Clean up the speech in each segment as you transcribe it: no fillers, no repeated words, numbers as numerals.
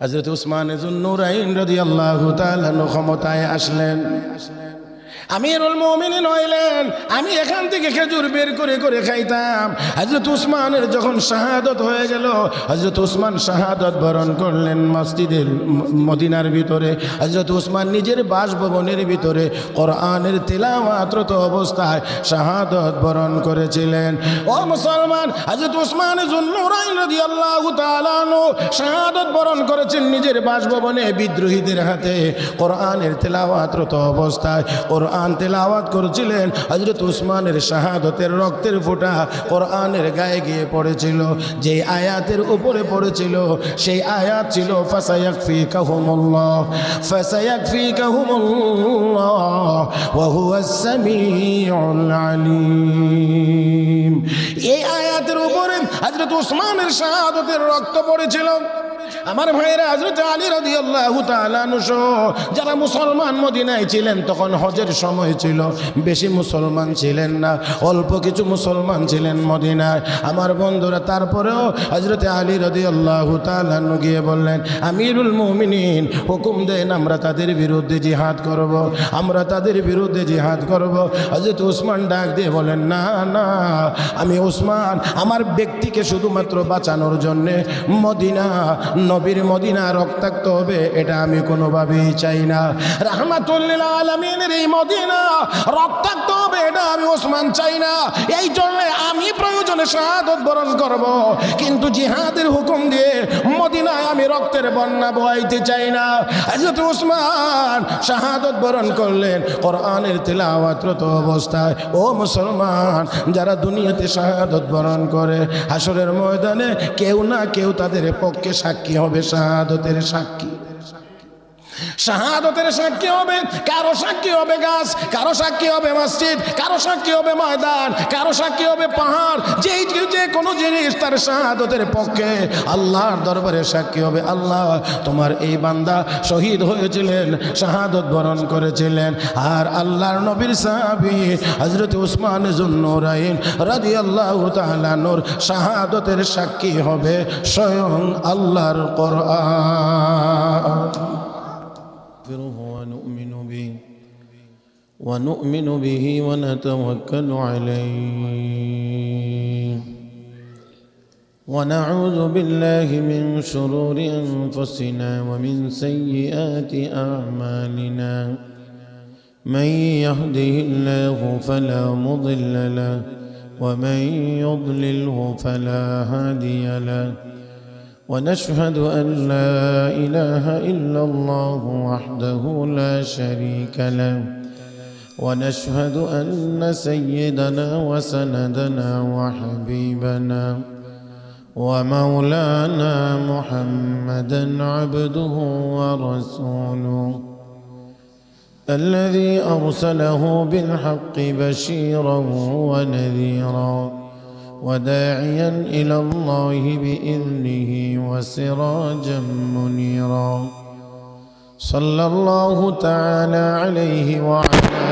হযরত উসমান যুন্নুরাইন রাদিয়াল্লাহু তাআলা ক্ষমতায় আসলেন, আমিরুল মুমিনিন হইলেন। আমি এখান থেকে খেজুর বের করে করে খাইতাম। হযরত উসমানের যখন শাহাদত হয়ে গেল, হযরত উসমান শাহাদত বরণ করলেন মসজিদের মদিনার ভিতরে। হযরত উসমান নিজের বাসভবনের ভিতরে কোরআনের তিলাওয়াতরত অবস্থায় শাহাদত বরণ করেছিলেন। ও মুসলমান, হযরত উসমান যুন্নুরাইন রাদিয়াল্লাহু তাআলা আনহু শাহাদত বরণ করেছেন নিজের বাসভবনে বিদ্রোহীদের হাতে কোরআনের তিলাওয়াতরত অবস্থায়। কোরআন তেলাওয়াত করছিলেন। হযরত উসমানের শাহাদতের রক্তের ফোঁটা কোরআনের গায়ে গিয়ে পড়েছিল। যে আয়াতের উপরে পড়েছিল সেই আয়াত ছিল ফাসায়াকফিকাহুমুল্লাহ ফাসায়াকফিকাহুমুল্লাহ ওয়া হুয়াস সামিউল আলিম। এই আয়াতের উপরে হযরত উসমানের শাহাদতের রক্ত পড়েছিল। আমার ভাইরা, হযরত আলী রাদিয়াল্লাহু তাআলা আনহু যারা মুসলমান মদিনায় ছিলেন, তখন হজের সময় ছিল, বেশি মুসলমান ছিলেন না, অল্প কিছু মুসলমান ছিলেন মদিনায়। আমার বন্ধুরা, তারপরেও হযরত আলী রাদিয়াল্লাহু তাআলা আনহু গিয়ে বললেন, আমিরুল মুমিনিন হুকুম দেন, আমরা তাদের বিরুদ্ধে জিহাদ করব, আমরা তাদের বিরুদ্ধে জিহাদ করব। হযরত উসমান ডাক দিয়ে বলেন, না না, আমি উসমান আমার ব্যক্তিকে শুধুমাত্র বাঁচানোর জন্যে মদিনা, নবীর মদিনা রক্তাক্ত হবে এটা আমি কোনোভাবেই চাই না। রাহমাতুল লিল আলামিনের এই মদিনা রক্তাক্ত হবে এটা আমি ওসমান চাই না। এই জন্য আমি প্রয়োজনে শাহাদত বরণ করব, কিন্তু জিহাদের হুকুম দিয়ে মদিনায় আমি রক্তের বন্যা বহাইতে চাই না। হযরত উসমান শাহাদত বরণ করলেন কোরআনের তিলাওয়াতরত অবস্থায়। ও মুসলমান, যারা দুনিয়াতে শাহাদত বরণ করে, হাসরের ময়দানে কেউ না কেউ তাদের পক্ষে সাক্ষী হবে, শাহাদতের সাক্ষী, শাহাদতের সাক্ষী হবে। কারো সাক্ষী হবে গাছ, কারো সাক্ষী হবে মসজিদ, কারো সাক্ষী হবে ময়দান, কারো সাক্ষী হবে পাহাড়। যে কোনো জিনিস তার শাহাদতের পক্ষে আল্লাহর দরবারে সাক্ষী হবে। আল্লাহ, তোমার এই বান্দা শহীদ হয়েছিলেন, শাহাদত বরণ করেছিলেন। আর আল্লাহর নবীর সাহাবী হযরত উসমান যুন্নুরাইন রাদিয়াল্লাহু তাআলা আনহুর শাহাদতের সাক্ষী হবে স্বয়ং আল্লাহর কোরআন। ونؤمن به ونتوكل عليه ونعوذ بالله من شرور أنفسنا ومن سيئات أعمالنا. من يهده الله فلا مضل له ومن يضلله فلا هادي له. ونشهد أن لا إله إلا الله وحده لا شريك له. ونشهد أن سيدنا وسندنا وحبيبنا ومولانا محمدا عبده ورسوله الذي أرسله بالحق بشيرا ونذيرا وداعيا إلى الله بإذنه وسراجا منيرا. صلى الله تعالى عليه وعلى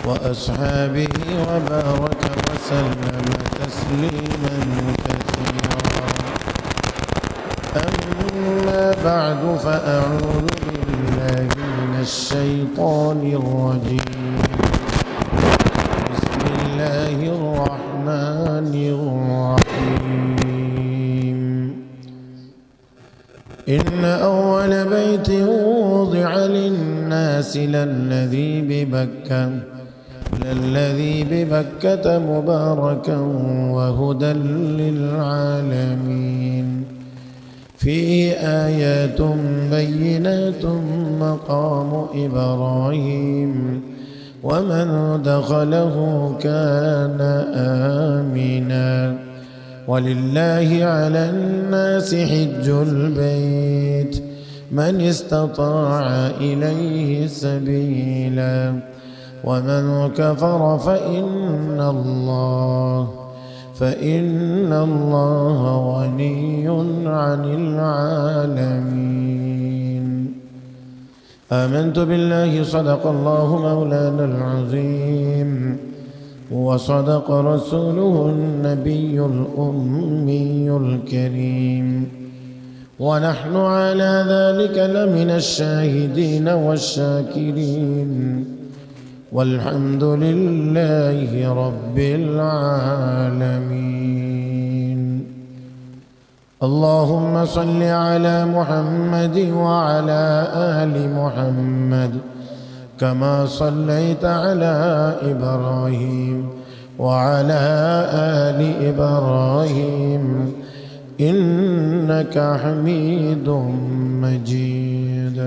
وأصحابه وبارك وسلم تسليما كثيرا. أما بعد، فأعوذ بالله من الشيطان الرجيم. بسم الله الرحمن الرحيم. إن أول بيت وضع للناس للذي ببكة مباركا وهدى للعالمين. فيه آيات بينات مقام إبراهيم ومن دخله كان آمنا. ولله على الناس حج البيت من استطاع إليه سبيلا. ومن كفر فإن الله غني عن العالمين. آمنت بالله، صدق الله مولانا العظيم. وصدق رسوله النبي الأمي الكريم ونحن على ذلك لمن الشاهدين والشاكرين والحمد لله رب العالمين. اللهم صل على محمد وعلى آل محمد كما صليت على إبراهيم وعلى آل إبراهيم إنك حميد مجيد.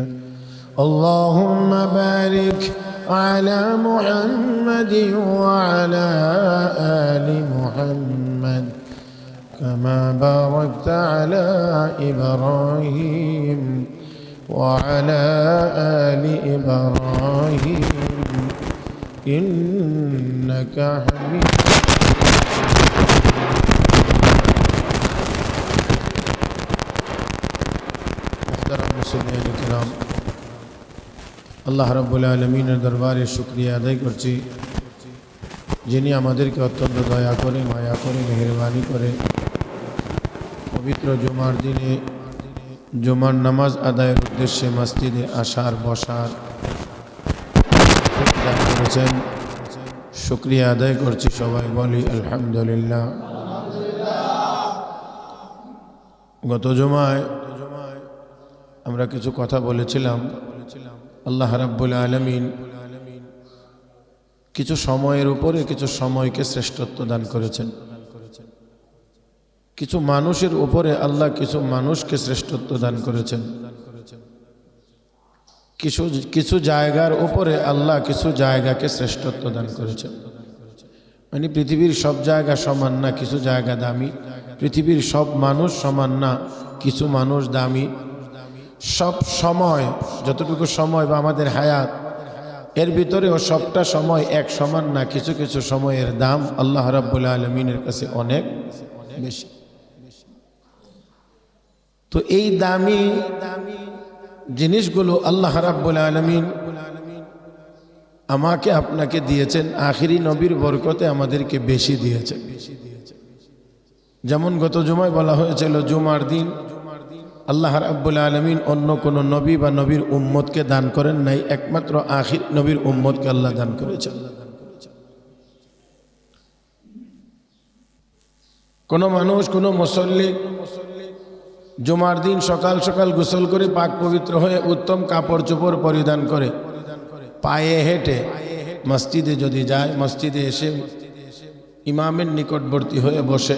اللهم بارك على محمد وعلى آل محمد كما باركت على إبراهيم وعلى آل إبراهيم إنك حميد. محترم মুসলিম کرام, আল্লাহ রাব্বুল আলামিনের দরবারে শুকরিয়া আদায় করছি, যিনি আমাদেরকে অত্যন্ত দয়া করে, মায়া করে, মেহেরবানি করে পবিত্র জুমার দিনে জুমার নামাজ আদায়ের উদ্দেশ্যে মসজিদে আসার বসার দান করেছেন। শুকরিয়া আদায় করছি, সবাই বলি আলহামদুলিল্লাহ। গত জুমায় আমরা কিছু কথা বলেছিলাম। আল্লাহ রাব্বুল আলামিন কিছু সময়ের উপরে কিছু সময়কে শ্রেষ্ঠত্ব দান করেছেন। কিছু মানুষের উপরে আল্লাহ কিছু মানুষকে শ্রেষ্ঠত্ব দান করেছেন। কিছু জায়গার উপরে আল্লাহ কিছু জায়গাকে শ্রেষ্ঠত্ব দান করেছেন। মানে পৃথিবীর সব জায়গা সমান না, কিছু জায়গা দামি। পৃথিবীর সব মানুষ সমান না, কিছু মানুষ দামি। সব সময়, যতটুকু সময় বা আমাদের হায়াত, এর ভিতরেও সবটা সময় এক সমান না। কিছু কিছু সময়ের দাম আল্লাহ রাব্বুল আলামিনের কাছে অনেক বেশি। তো এই দামি জিনিসগুলো আল্লাহ রাব্বুল আলামিন আমাকে আপনাকে দিয়েছেন, আখিরি নবীর বরকতে আমাদেরকে বেশি দিয়েছেন। যেমন গত জুমায় বলা হয়েছিল, জুমার দিন আল্লাহ রাব্বুল আলামিন অন্য কোনো নবী বা নবীর উম্মতকে দান করেন নাই, একমাত্র আখির নবীর উম্মতকে আল্লাহ দান করেছেন। কোন মানুষ, কোন মুসল্লি জুমার দিন সকাল সকাল গোসল করে পাক পবিত্র হয়ে উত্তম কাপড় চোপড় পরিধান করে পায়ে হেঁটে মসজিদে যদি যায়, মসজিদে এসে ইমামের নিকটবর্তী হয়ে বসে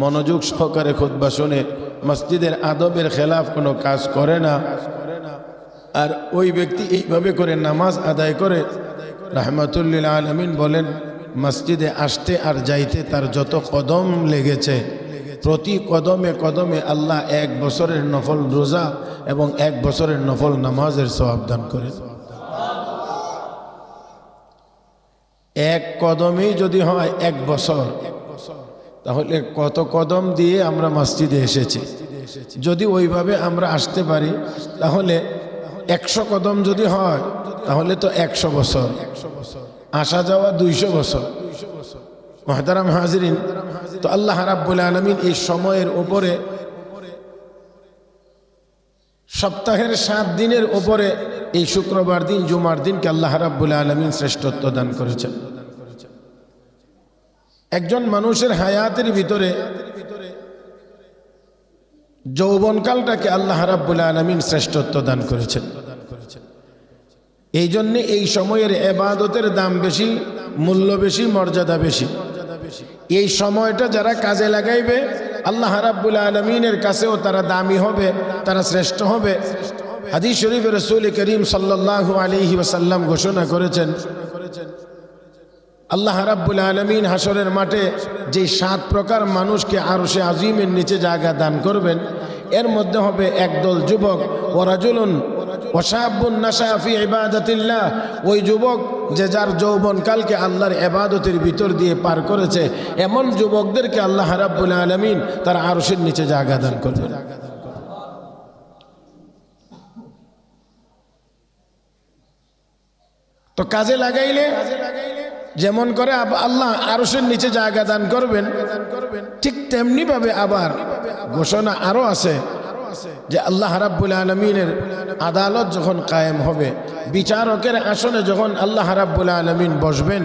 মনোযোগ সহকারে খুতবা শুনে মসজিদের আদবের খেলাফ কোনো কাজ করে না, আর ওই ব্যক্তি এইভাবে করে নামাজ আদায় করে, রাহমাতুল লিল আলামিন বলেন মসজিদে আসতে আর যাইতে তার যত কদম লেগেছে, প্রতি কদমে কদমে আল্লাহ 1 বছরের নফল রোজা এবং 1 বছরের নফল নামাজের সওয়াব দান করেন। এক কদমেই যদি হয় 1 বছর, তাহলে কত কদম দিয়ে আমরা মসজিদে এসেছি। যদি ওইভাবে আমরা আসতে পারি, তাহলে 100 কদম যদি হয়, তাহলে তো 100 বছর, আসা যাওয়া 200 বছর। মুহতারাম হাজিরিন, তো আল্লাহ রাব্বুল আলামিন এই সময়ের উপরে, সপ্তাহের 7 দিনের উপরে এই শুক্রবার দিন জুমার দিনকে আল্লাহ রাব্বুল আলামিন শ্রেষ্ঠত্ব দান করেছেন। একজন মানুষের হায়াতের ভিতরে যৌবনকালটাকে আল্লাহ রাব্বুল আলামিন শ্রেষ্ঠত্ব দান করেছেন। এই জন্যে এই সময়ের ইবাদতের দাম বেশি, মূল্য বেশি, মর্যাদা বেশি। এই সময়টা যারা কাজে লাগাইবে আল্লাহ রাব্বুল আলামিনের কাছেও তারা দামি হবে, তারা শ্রেষ্ঠ হবে। হাদিস শরীফে রাসূল করিম সাল্লাল্লাহু আলাইহি ওয়াসাল্লাম ঘোষণা করেছেন, আল্লাহ রাব্বুল আলামিন হাসরের মাঠে যে 7 প্রকার মানুষকে আরশে আজিমের নিচে জায়গা দান করবেন, এর মধ্যে হবে একদল যুবক, ওয়ারাজুলুন ওয়াশাবুন নাশা ফি ইবাদাতিল্লাহ, ওই যুবক যে যার যৌবনকালকে আল্লাহর ইবাদতের ভিতর দিয়ে পার করেছে, এমন যুবকদেরকে আল্লাহ রাব্বুল আলামিন তার আরশের নিচে জায়গা দান করবেন। তো কাজে লাগাইলে যেমন করে আল্লাহ আরশের নিচে জায়গা দান করবেন, ঠিক তেমনি ভাবে আবার ঘোষণা আরো আছে যে আল্লাহ রাব্বুল আলামিনের আদালত যখন কায়েম হবে, বিচারকের আসনে যখন আল্লাহ রাব্বুল আলামিন বসবেন,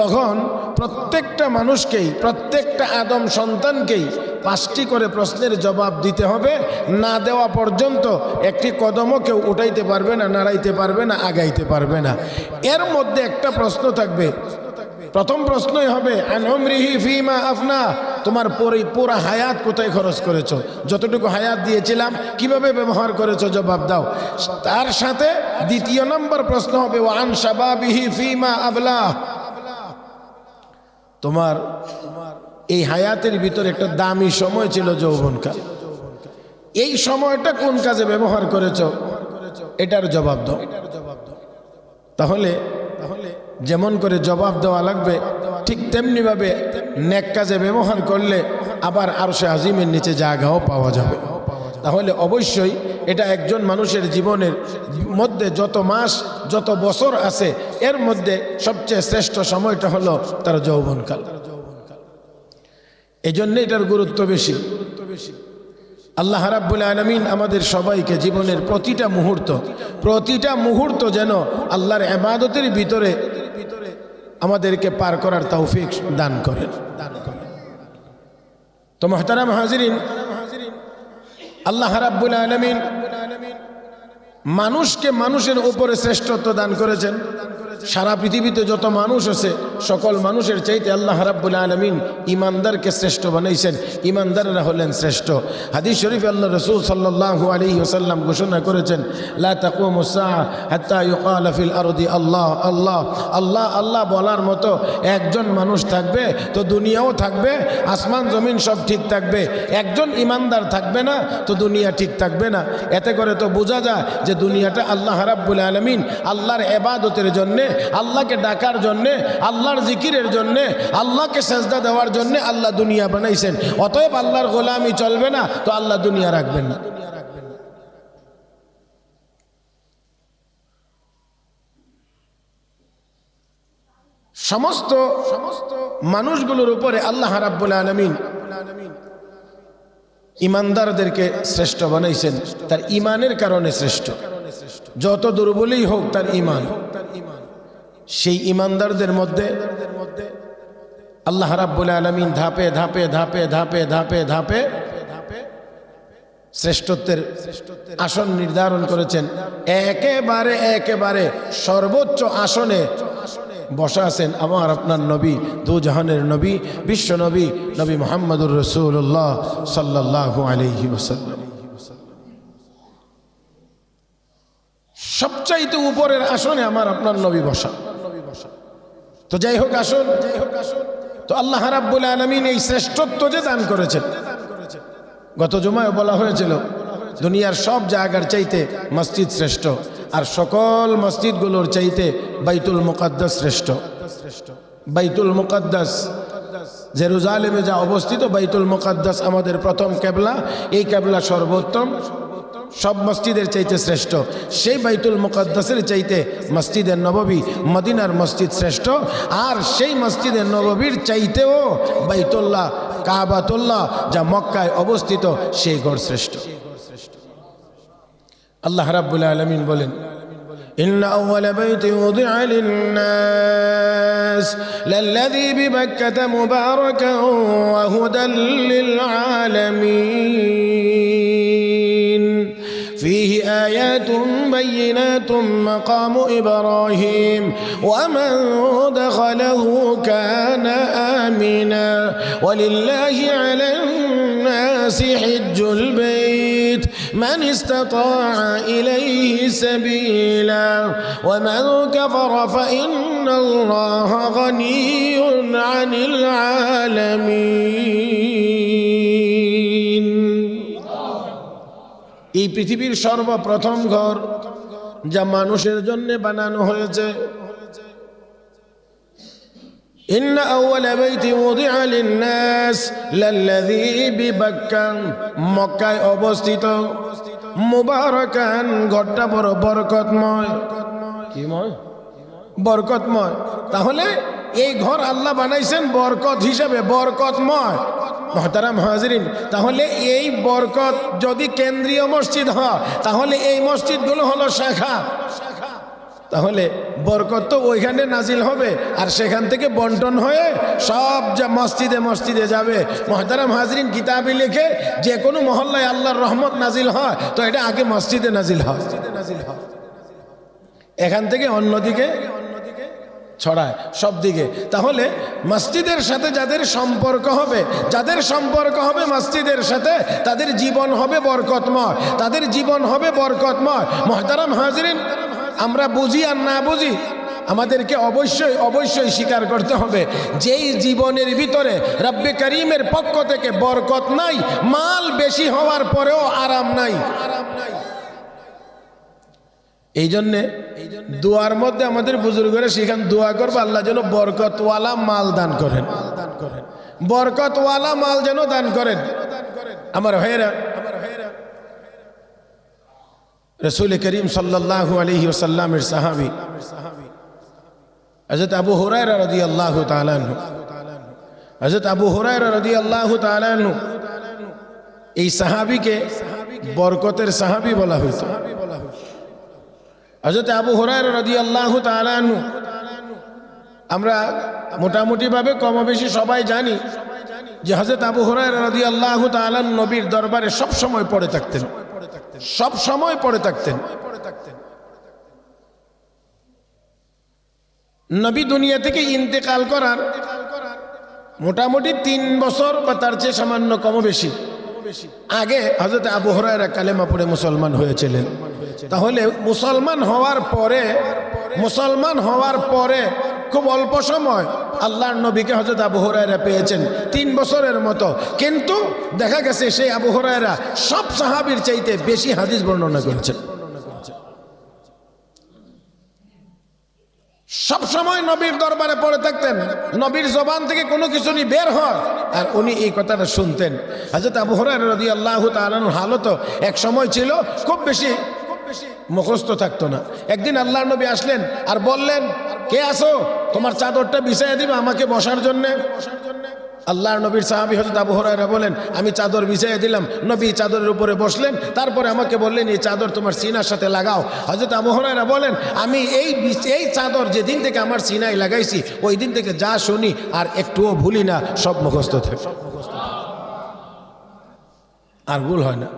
তখন প্রত্যেকটা মানুষকেই, প্রত্যেকটা আদম সন্তানকেই 5টি করে প্রশ্নের জবাব দিতে হবে। না দেওয়া পর্যন্ত একটি কদমও কেউ উঠাইতে পারবে না, নাড়াইতে পারবে না, আগাইতে পারবে না। এর মধ্যে একটা প্রশ্ন থাকবে। প্রথম প্রশ্নই হবে আন উমরিহি ফিমা আফনা, তোমার পুরা হায়াত কোথায় খরচ করেছো, যতটুকু হায়াত দিয়েছিলাম কিভাবে ব্যবহার করেছো, জবাব দাও। তার সাথে দ্বিতীয় নম্বর প্রশ্ন হবে ওয়ান শাবাবিহি ফিমা আবলা, তোমার এই হায়াতের ভিতরে একটা দামি সময় ছিল যৌবনকাল, এই সময়টা কোন কাজে ব্যবহার করেছো, এটার জবাব দাও। তাহলে যেমন করে জবাব দেওয়া লাগবে, ঠিক তেমনি ভাবে নেক কাজে ব্যবহার করলে আবার আরশে আজিমের নিচে জায়গাও পাওয়া যাবে। তাহলে অবশ্যই এটা একজন মানুষের জীবনের মধ্যে যত মাস যত বছর আছে, এর মধ্যে সবচেয়ে শ্রেষ্ঠ সময়টা হলো তার যৌবনকাল। এই জন্য এটার গুরুত্ব বেশি। আল্লাহ রাব্বুল আলামিন আমাদের সবাইকে জীবনের প্রতিটা মুহূর্ত যেন আল্লাহর ইবাদতের ভিতরে আমাদেরকে পার করার তৌফিক দান করেন। তো মুহতারাম হাজিরিন, আল্লাহ রাব্বুল আলামিন মানুষকে মানুষের উপরে শ্রেষ্ঠত্ব দান করেছেন। সারা পৃথিবীতে যত মানুষ আছে, সকল মানুষের চাইতে আল্লাহ রাব্বুল আলামিন ইমানদারকে শ্রেষ্ঠ বানাইছেন। ইমানদাররা হলেন শ্রেষ্ঠ। হাদিস শরীফে আল্লাহ রাসূল সাল্লাল্লাহু আলাইহি ওয়াসাল্লাম ঘোষণা করেছেন, লা তাকুমুস সাআ হাত্তা ইউকালা ফিল আরদি আল্লাহ আল্লাহ আল্লাহ আল্লাহ বলার মতো একজন মানুষ থাকবে তো দুনিয়াও থাকবে, আসমান জমিন সব ঠিক থাকবে। একজন ইমানদার থাকবে না তো দুনিয়া ঠিক থাকবে না। এতে করে তো বোঝা যায় যে দুনিয়াটা আল্লাহ রাব্বুল আলামিন আল্লাহর ইবাদতের জন্য, আল্লাহকে ডাকার জন্য, আল্লাহর জিকিরের জন্য, আল্লাহকে সেজদা দেওয়ার জন্য আল্লাহ দুনিয়া বানাইছেন। অতএব আল্লাহর গোলামি চলবে না তো আল্লাহ দুনিয়া রাখবেন না। সমস্ত মানুষগুলোর উপরে আল্লাহ রাব্বুল আলামিন ইমানদারদেরকে শ্রেষ্ঠ বানাইছেন, তার ইমানের কারণে শ্রেষ্ঠ। যত দুর্বলই হোক তার ইমান, সেই ইমানদারদের মধ্যে আল্লাহ রাব্বুল আলামিন ধাপে ধাপে ধাপে ধাপে ধাপে ধাপে শ্রেষ্ঠত্বের আসন নির্ধারণ করেছেন। একেবারে সর্বোচ্চ আসনে বসা আছেন আমার আপনার নবী, দু জাহানের নবী, বিশ্ব নবী, নবী মুহাম্মদুর রাসূলুল্লাহ সাল্লাল্লাহু আলাইহি ওয়াসাল্লাম। সবচাইতে উপরের আসনে আমার আপনার নবী বসা। তো যাই হোক আসুন, তো আল্লাহ রাব্বুল আলামিন এই শ্রেষ্ঠত্ব যে দান করেছেন, গত জুমায় বলা হয়েছিল দুনিয়ার সব জায়গার চাইতে মসজিদ শ্রেষ্ঠ, আর সকল মসজিদগুলোর চাইতে বাইতুল মুকাদ্দাস শ্রেষ্ঠ। বাইতুল মুকাদ্দাস জেরুজালেমে যা অবস্থিত, বাইতুল মুকাদ্দাস আমাদের প্রথম কেবলা, এই কেবলা সর্বোত্তম, সব মসজিদের চাইতে শ্রেষ্ঠ। সেই বাইতুল মুকাদ্দাসের চাইতে মসজিদের নববী, মদিনার মসজিদ শ্রেষ্ঠ। আর সেই মসজিদের নববীর চাইতেও বাইতুল্লাহ, কাবাতুল্লাহ যা মক্কায় অবস্থিত, সেই ঘর শ্রেষ্ঠ। আল্লাহ রাব্বুল আলামিন বলেন, ইন্না আউওয়ালা বাইতিন উযিআ লিন-নাস লাল্লাযী বিবাক্কাতা মুবারাকান ওয়া হুদাল লিল-আলামিন ফীহি আয়াতুন বাইয়িনাতুন মাকামু ইব্রাহিম ওয়া মান দাখালাহু কানা আমিনা ওয়া লিল্লাহি আলান-নাসি হিজ্জুল বাইত من استطاع إليه سبيلا ومن كفر فإن الله غني عن العالمين। এই পৃথিবীর সর্বপ্রথম ঘর যা মানুষের জন্য বানানো হয়েছে, ইন্না আউওয়ালা বাইতিন উযিআ লিন-নাস লাল্লাযী বিবাক্কা, মক্কায় অবস্থিত, মুবারাকান, ঘরটা বড় বরকতময়। কিময়? বরকতময়। তাহলে এই ঘর আল্লাহ বানাইছেন বরকত হিসেবে, বরকতময়। মুহতারাম হাজিরিন, তাহলে এই বরকত যদি কেন্দ্রীয় মসজিদ হয়, তাহলে এই মসজিদগুলো হলো শাখা। তাহলে বরকত তো ওইখানে নাজিল হবে, আর সেখান থেকে বন্টন হয়ে সব যা মসজিদে মসজিদে যাবে। মুহতারাম হাজরিন, কিতাবে লেখে যে কোনো মহল্লায় আল্লাহর রহমত নাজিল হয়, তো এটা আগে মসজিদে নাজিল হয়, এখান থেকে অন্যদিকে ছড়ায় সব দিকে। তাহলে মসজিদের সাথে যাদের সম্পর্ক হবে মসজিদের সাথে, তাদের জীবন হবে বরকতময়, তাদের জীবন হবে বরকতময়। মুহতারাম হাজরিন, আমরা বুঝি আর না বুঝি, আমাদেরকে অবশ্যই স্বীকার করতে হবে যেই জীবনের ভিতরে রব্বে করিমের পক্ষ থেকে বরকত নাই, মাল বেশি হওয়ার পরেও আরাম নাই। এই জন্যে দোয়ার মধ্যে আমাদের বুজুর্গরা সেখান দোয়া করবে, আল্লাহ যেন বরকতওয়ালা মাল দান করেন, বরকতওয়ালা মাল যেন দান করেন। আমার ভাইয়েরা, রসুল করিম সাল্লাল্লাহু আলাইহি ওয়াসাল্লামের সাহাবী হযরত আবু হুরায়রা রাদিয়াল্লাহু তাআলা আনহু, হযরত আবু হুরায়রা রাদিয়াল্লাহু তাআলা আনহু, এই সাহাবীকে বরকতের সাহাবী বলা হয়েছে। হযরত আবু হুরায়রা রাদিয়াল্লাহু তাআলা আনহু, আমরা মোটামুটি ভাবে কম বেশি সবাই জানি যে হযরত আবু হুরায়রা রাদিয়াল্লাহু তাআলা নবীর দরবারে সব সময় পড়ে থাকতেন, সব সময় পড়ে থাকতেন। নবী দুনিয়া থেকে ইন্তেকাল করার মোটামুটি 3 বছর বা তার চেয়ে সামান্য কম বেশি আগে হযরত আবু হুরায়রা কালেমা পড়ে মুসলমান হয়েছিলেন। তাহলে মুসলমান হওয়ার পরে খুব অল্প সময় আল্লাহর নবীকে হযরত আবু হুরায়রা পেয়েছেন, 3 বছরের মতো। কিন্তু দেখা গেছে সেই আবু হুরায়রা সব সাহাবীর চাইতে বেশি হাদিস বর্ণনা করেছেন। সব সময় নবীর দরবারে পড়ে থাকতেন, নবীর জবান থেকে কোনো কিছু নি বের হয় আর উনি এই কথাটা শুনতেন। হযরত আবু হুরায়রা রাদিয়াল্লাহু তাআলা আনহুর হালত এক সময় ছিল খুব বেশি মুখস্থ থাকতো না। একদিন আল্লাহর নবী আসলেন আর বললেন, কে আসো, তোমার চাদরটা বিছাইয়া দিবে আমাকে বসার জন্য। আল্লাহর নবীর সাহাবী হযরত আবু হুরায়রা বলেন, আমি চাদর বিছাইয়া দিলাম। নবী চাদরের উপরে বসলেন, তারপরে আমাকে বললেন, এই চাদর তোমার সিনার সাথে লাগাও। হযরত আবু হুরায়রা বলেন, আমি এই চাদর যেদিন থেকে আমার সিনায় লাগাইছি, ওই দিন থেকে যা শুনি আর একটুও ভুলি না, সব মুখস্থ থাকে, আর ভুল হয় না,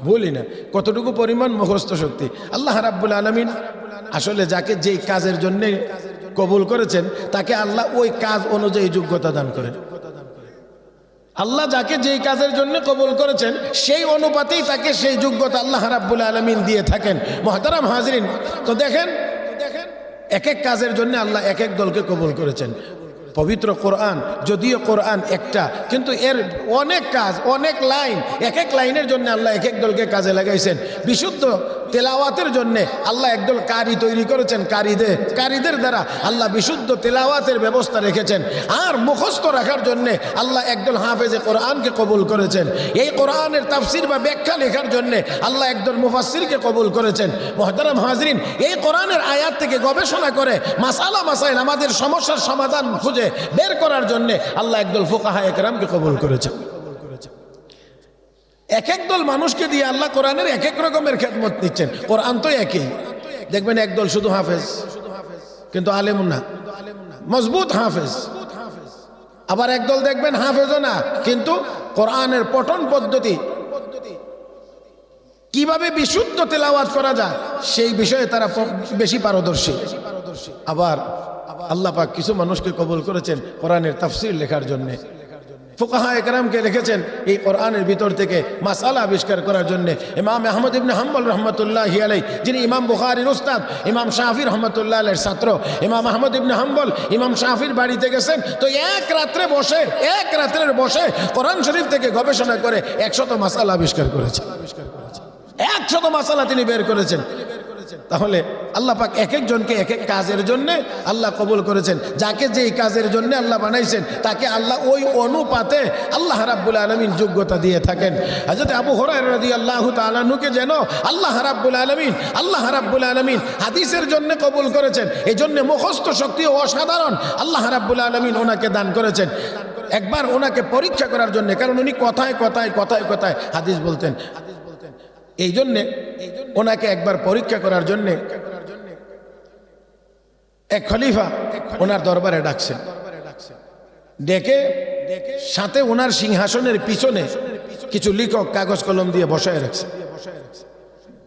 ভুলি না। কতটুকু পরিমাণ মুখস্থ শক্তি! আল্লাহ রাব্বুল আলামিন আসলে যাকে যেই কাজের জন্য কবুল করেছেন, তাকে আল্লাহ ওই কাজ অনুযায়ী যোগ্যতা দান করেন। আল্লাহ যাকে যেই কাজের জন্য কবুল করেছেন, সেই অনুপাতেই তাকে সেই যোগ্যতা আল্লাহ রাব্বুল আলামিন দিয়ে থাকেন। মুহতারাম হাজরিন, তো দেখেন এক এক কাজের জন্য আল্লাহ এক এক দলকে কবুল করেছেন। পবিত্র কোরআন, যদিও কোরআন একটা, কিন্তু এর অনেক কাজ, অনেক লাইন, এক এক লাইনের জন্য আল্লাহ এক এক দলকে কাজে লাগাইছেন। বিশুদ্ধ তেলাওয়াতের জন্য আল্লাহ একদল কারি তৈরি করেছেন, কারিদের দ্বারা আল্লাহ বিশুদ্ধ তেলাওয়াতের ব্যবস্থা রেখেছেন। আর মুখস্থ রাখার জন্য আল্লাহ একদল হাফেজে কোরআনকে কবুল করেছেন। এই কোরআনের তাফসির বা ব্যাখ্যা লেখার জন্য আল্লাহ একদল মুফাসসিরকে কবুল করেছেন। মুহতারাম হাজরিন, এই কোরআনের আয়াত থেকে গবেষণা করে মাসাইল, আমাদের সমস্যার সমাধান খুঁজে বের করার জন্য আল্লাহ একদল ফুকাহা একরামকে কবুল করেছেন। এক এক দল মানুষকে দিয়ে আল্লাহ কোরআনের এক এক রকমের খেদমত নিচ্ছেন। কোরআন তো একই, দেখবেন একদল শুধু হাফেজ কিন্তু আলেম না, মজবুত হাফেজ। আবার একদল দেখবেন হাফেজও না, কিন্তু কোরআনের পঠন পদ্ধতি কিভাবে বিশুদ্ধ তেলাওয়াত করা যায় সেই বিষয়ে তারা বেশি পারদর্শী। আবার আল্লাহ পাক কিছু মানুষকে কবুল করেছেন কোরআনের তাফসীর লেখার জন্য। ফুকাহা একরামকে রেখেছেন এই কোরআনের ভিতর থেকে মাসালা আবিষ্কার করার জন্য। ইমাম আহমদ ইবনে হাম্বল রহমতুল্লাহি আলাইহি, যিনি ইমাম বুখারীর উস্তাদ, ইমাম শাফিঈ রহমতুল্লাহ আলাইহির ছাত্র। ইমাম আহমদ ইবনে হাম্বল ইমাম শাফিঈর বাড়িতে গেছেন, তো এক রাত্রে বসে কোরআন শরীফ থেকে গবেষণা করে 100 মাসালা আবিষ্কার করেছেন। 100 মাসালা তিনি বের করেছেন। তাহলে আল্লাহ পাক এক একজনকে এক এক কাজের জন্য আল্লাহ কবুল করেছেন। যাকে যেই কাজের জন্য আল্লাহ বানাইছেন তাকে আল্লাহ ওই অনুপাতে আল্লাহ রাব্বুল আলামিন যোগ্যতা দিয়ে থাকেন। হযরত আবু হুরায়রা রাদিয়াল্লাহু তাআলা আনহুকে যেন আল্লাহ রাব্বুল আলামিন হাদিসের জন্য কবুল করেছেন, এই জন্য মুখস্থ শক্তি অসাধারণ আল্লাহ রাব্বুল আলামিন ওনাকে দান করেছেন। একবার ওনাকে পরীক্ষা করার জন্য, কারণ উনি কথায় হাদিস বলতেন, এই জন্যে ওনাকে একবার পরীক্ষা করার জন্য এক খলিফা ওনার দরবারে ডাকছেন। ডেকে সাথে ওনার সিংহাসনের পিছনে কিছু লিখক কাগজ কলম দিয়ে বসায় রাখছে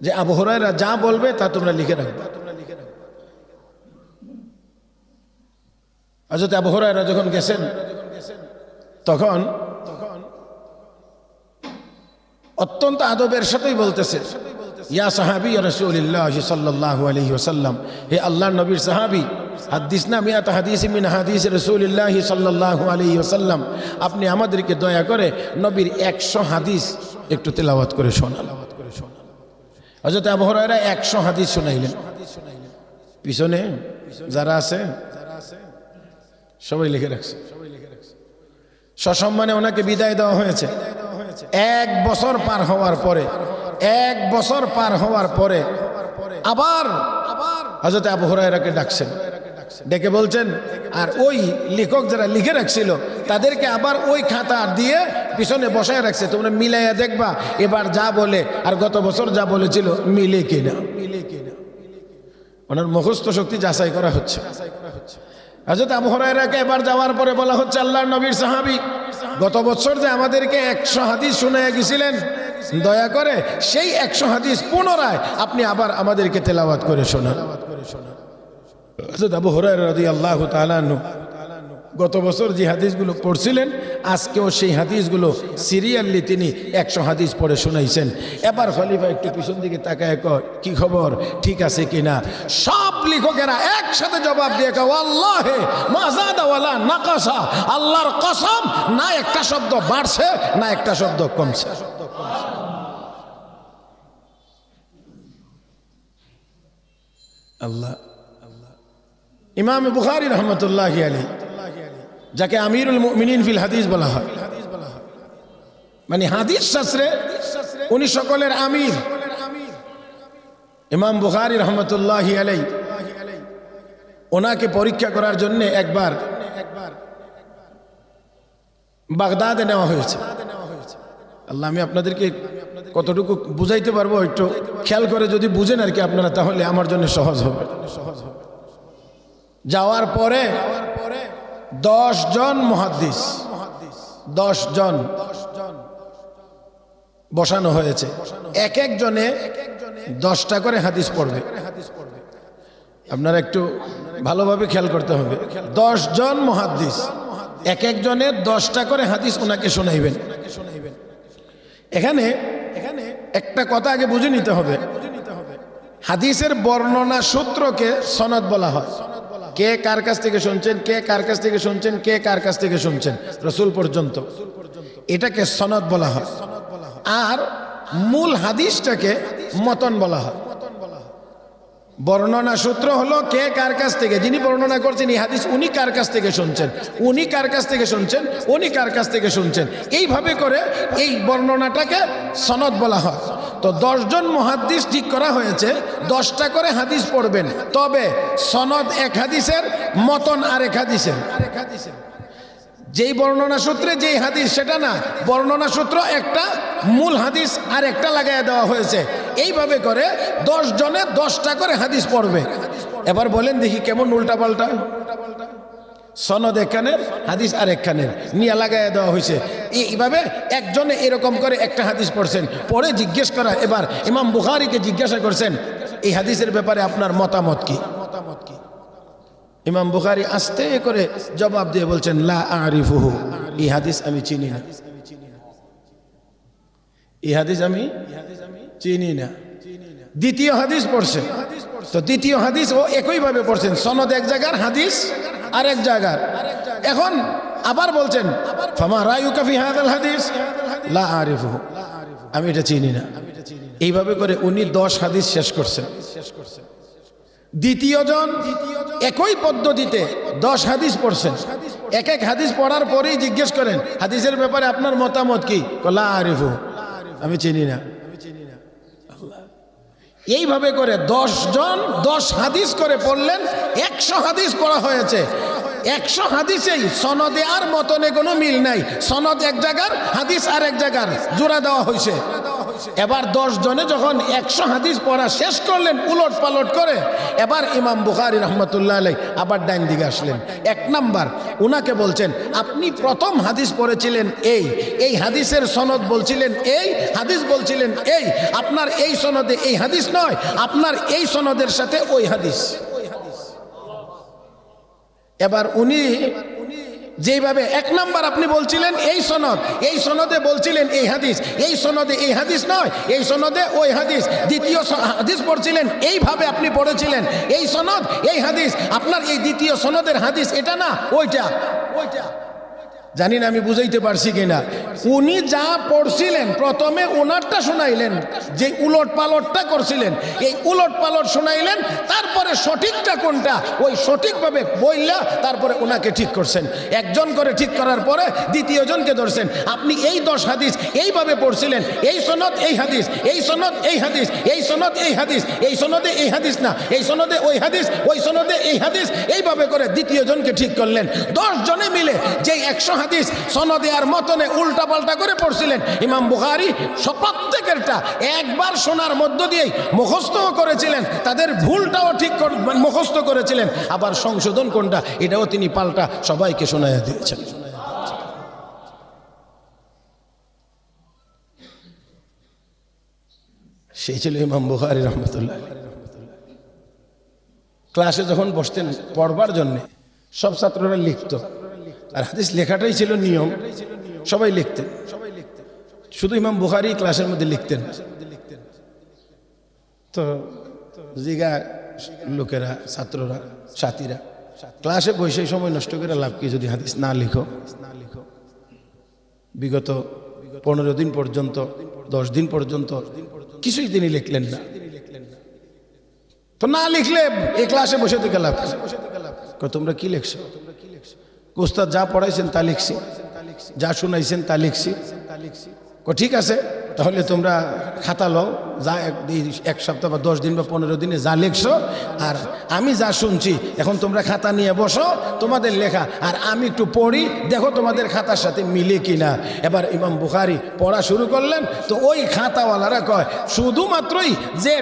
যে আবু হুরায়রা যা বলবে তা তোমরা লিখে রাখবে। হযরত আবু হুরায়রা যখন গেছেন তখন অত্যন্ত আদবের সাথেই বলতেছে, ইয়া সাহাবী রাসূলুল্লাহ সাল্লাল্লাহু আলাইহি ওয়াসাল্লাম, হে আল্লাহর নবীর সাহাবী, হাদিসনা মিয়াত হাদিস মিন হাদিস রাসূলুল্লাহ সাল্লাল্লাহু আলাইহি ওয়াসাল্লাম, আপনি আমাদেরকে দয়া করে নবীর 100 হাদিস একটু তেলাওয়াত করে শোনান। হযরত আবু হুরায়রা 100 হাদিস শোনাইলেন। পিছনে যারা আছে সবাই লিখে রাখছে। সসম্মানে ওনাকে বিদায় দেওয়া হয়েছে। 1 বছর পার হওয়ার পরে আবার হযরত আবু হুরায়রাকে ডাকছেন, ডেকে বলছেন, আর ওই লেখক যারা লিখে রাখছিল তাদেরকে আবার ওই খাতা দিয়ে পিছনে বসায় রাখছে, তোমরা মিলাইয়া দেখবা এবার যা বলে আর গত বছর যা বলেছিল মিলে কিনা। ওনার মুখস্থ শক্তি যাচাই করা হচ্ছে। হযরত আবু হুরায়রাকে এবার যাওয়ার পরে বলা হচ্ছে, আল্লাহর নবীর সাহাবী, গত বছর যে আমাদেরকে 100 হাদিস শুনাইয়া গেছিলেন, দয়া করে সেই 100 হাদিস পুনরায় আপনি আবার আমাদেরকে তেলাওয়াত করে শোনান। হযরত আবু হুরায়রা রাদিয়াল্লাহু তাআলা আনহু গত বছর যে হাদিসগুলো পড়ছিলেন আজকেও সেই হাদিসগুলো সিরিয়ালি তিনি 100 হাদিস পড়ে শোনাইছেন। এবার খলিফা একটু পিছন দিকে তাকায় কয়, কি খবর, ঠিক আছে কিনা? সব লেখকেরা একসাথে জবাব দিয়ে কয়, ওয়াল্লাহি মা যাদা ওয়ালা নাকাসা, আল্লাহর কসম, না একটা শব্দ বাড়ছে না একটা শব্দ কমছে। আল্লাহ ইমাম বুখারী রাহমাতুল্লাহি আলাইহি, যাকে আমিরুল মুমিনিন ফিল হাদিস বলা হয়, মানে হাদিস শাস্ত্রে উনি সকলের আমির। ইমাম বুখারী রাহমাতুল্লাহি আলাইহি ওনাকে পরীক্ষা করার জন্য একবার বাগদাদে নেওয়া হয়েছে। আল্লাহ, আমি আপনাদেরকে কতটুকু বুঝাইতে পারবো একটু খেয়াল করে যদি বুঝেন আর কি আপনারা, তাহলে আমার জন্য সহজ হবে। যাওয়ার পরে 10 জন মুহাদ্দিস, 10 জন বসানো হয়েছে, এক একজনে 10টা করে হাদিস পড়বে। আপনারা একটু ভালোভাবে খেয়াল করতে হবে। 10 জন মুহাদ্দিস, এক একজনে 10টা করে হাদিস ওনাকে শোনাইবেন। এখানে একটা কথা আগে বুঝে নিতে হবে, হাদিসের বর্ণনা সূত্রকে সনদ বলা হয়। কে কার কাছ থেকে শুনছেন, কে কার কাছ থেকে শুনছেন, কে কার কাছ থেকে শুনছেন, রাসূল পর্যন্ত, এটাকে সনদ বলা হয়। আর মূল হাদিসটাকে মতন বলা হয়। বর্ণনা সূত্র হলো কে কার কাছ থেকে, যিনি বর্ণনা করছেন এই হাদিস উনি কার কাছ থেকে শুনছেন, উনি কার কাছ থেকে শুনছেন, উনি কার কাছ থেকে শুনছেন, এইভাবে করে এই বর্ণনাটাকে সনদ বলা হয়। তো 10 জন মুহাদ্দিস ঠিক করা হয়েছে 10টা করে হাদিস পড়বেন, তবে সনদ এক হাদিসের, মতন আরেক হাদিসের। যেই বর্ণনা সূত্রে যেই হাদিস সেটা না, বর্ণনা সূত্র একটা, মূল হাদিস আর একটা লাগাইয়া দেওয়া হয়েছে। এইভাবে করে 10 জনে 10টা করে হাদিস পড়বে। এবার বলেন দেখি কেমন উল্টা পাল্টা। সনদ একখানের, হাদিস আর একখানের নিয়ে লাগাইয়া দেওয়া হয়েছে। এইভাবে একজনে এরকম করে একটা হাদিস পড়ছেন, পরে জিজ্ঞেস করা, এবার ইমাম বুখারীকে জিজ্ঞাসা করছেন এই হাদিসের ব্যাপারে আপনার মতামত কি। ইমাম বুখারী আস্তে করে জবাব দিয়ে বলছেন, লা আরিফুহু, এই হাদিস আমি চিনি না, এই হাদিস আমি চিনি না। দ্বিতীয় হাদিস পড়ছেন, তো দ্বিতীয় হাদিস ও একইভাবে পড়ছেন, সনদ এক জায়গার, হাদিস আর এক জায়গার। এখন আবার বলছেন, ফামা রায়ুকা ফি হাযাল হাদিস, লা আরিফুহু, আমি এটা চিনি না। এইভাবে করে উনি 10 হাদিস শেষ করছেন। দ্বিতীয় জন একই পদ্ধতিতে 10 হাদিস পড়ছেন। এক এক হাদিস পড়ার পরেই জিজ্ঞেস করেন হাদিসের ব্যাপারে আপনার মতামত কি? লা আরিফু, আমি চিনি না। এইভাবে করে 10 জন 10 হাদিস করে পড়লেন। 100 হাদিস পড়া হয়েছে। 100 হাদিসেই সনদে আর মতনে কোনো মিল নাই। সনদ এক জায়গার, হাদিস আর এক জায়গার, জোড়া দেওয়া হয়েছে। এবার 10 জনে যখন 100 হাদিস পড়া শেষ করলেন উলট পালট করে, এবার ইমাম বুখারী রহমতুল্লাহ আলাইহি আবার ডাইন দিকে আসলেন। 1 নাম্বার উনাকে বলছেন আপনি প্রথম হাদিস পড়েছিলেন এই হাদিসের সনদ বলছিলেন এই হাদিস বলছিলেন এই, আপনার এই সনদে এই হাদিস নয়, আপনার এই সনদের সাথে ওই হাদিস। এবার উনি যেভাবে 1 নাম্বার আপনি বলছিলেন এই সনদে বলছিলেন এই হাদিস, এই সনদে এই হাদিস নয়, এই সনদে ওই হাদিস। দ্বিতীয় হাদিস পড়ছিলেন এইভাবে আপনি পড়েছিলেন এই সনদ এই হাদিস, আপনার এই দ্বিতীয় সনদের হাদিস এটা না ওইটা। জানি না আমি বুঝাইতে পারছি কিনা। উনি যা পড়ছিলেন প্রথমে ওনারটা শোনাইলেন, যে উলট পালটটা করছিলেন এই উলট পালট শোনাইলেন, তারপরে সঠিকটা কোনটা ওই সঠিকভাবে বললা তারপরে ওনাকে ঠিক করছেন। একজন করে ঠিক করার পরে দ্বিতীয় জনকে ধরছেন আপনি এই 10 হাদিস এইভাবে পড়ছিলেন, এই সনদ এই হাদিস, এই সনদ এই হাদিস, এই সনদ এই হাদিস, এই সনদে এই হাদিস না, এই সনদে ওই হাদিস, ওই সনদে এই হাদিস, এইভাবে করে দ্বিতীয় জনকে ঠিক করলেন। 10 জনে মিলে যেই 100 হাদিস সনদে আর মতনে উল্টা পাল্টা করে পড়ছিলেন, ইমাম বুখারী প্রত্যেকেরটা একবার শোনার মধ্য দিয়েই মুখস্থ করেছিলেন, তাদের ভুলটাও ঠিক মুখস্থ করেছিলেন, আবার সংশোধন কোনটা এটাও তিনি পাল্টা সবাইকে শোনাইয়া দিয়েছেন। সেই ছিল ইমাম বুখারী রহমতুল্লাহ। ক্লাসে যখন বসতেন পড়বার জন্য সব ছাত্ররা লিখত, আর হাদিস লেখাটাই ছিল নিয়ম, সবাই লিখতেন। শুধু ইমাম বুখারী ক্লাসের মধ্যে লিখতেন। তো জিগা লোকেরা, ছাত্ররা, সাথীরা ক্লাসে বসে সময় নষ্ট করে লাভ কি যদি হাদিস না লিখো। বিগত 15 দিন পর্যন্ত 10 দিন পর্যন্ত কিছুই তিনি লিখলেন না। তো না লিখলে এই ক্লাসে বসে থেকে লাভ। তোমরা কি লিখছো? উস্তাদ যা পড়াইছেন তা লিখছি, যা শুনাইছেন তা লিখছি। ঠিক আছে, তাহলে তোমরা খাতা লও, যা 1 সপ্তাহ বা 10 দিন বা 15 দিনে যা লিখছো, আর আমি যা শুনছি এখন তোমরা খাতা নিয়ে বসো, তোমাদের লেখা আর আমি একটু পড়ি, দেখো তোমাদের খাতার সাথে মিলে কিনা। এবার ইমাম বুখারী পড়া শুরু করলেন। তো ওই খাতাওয়ালারা কয় শুধুমাত্রই যে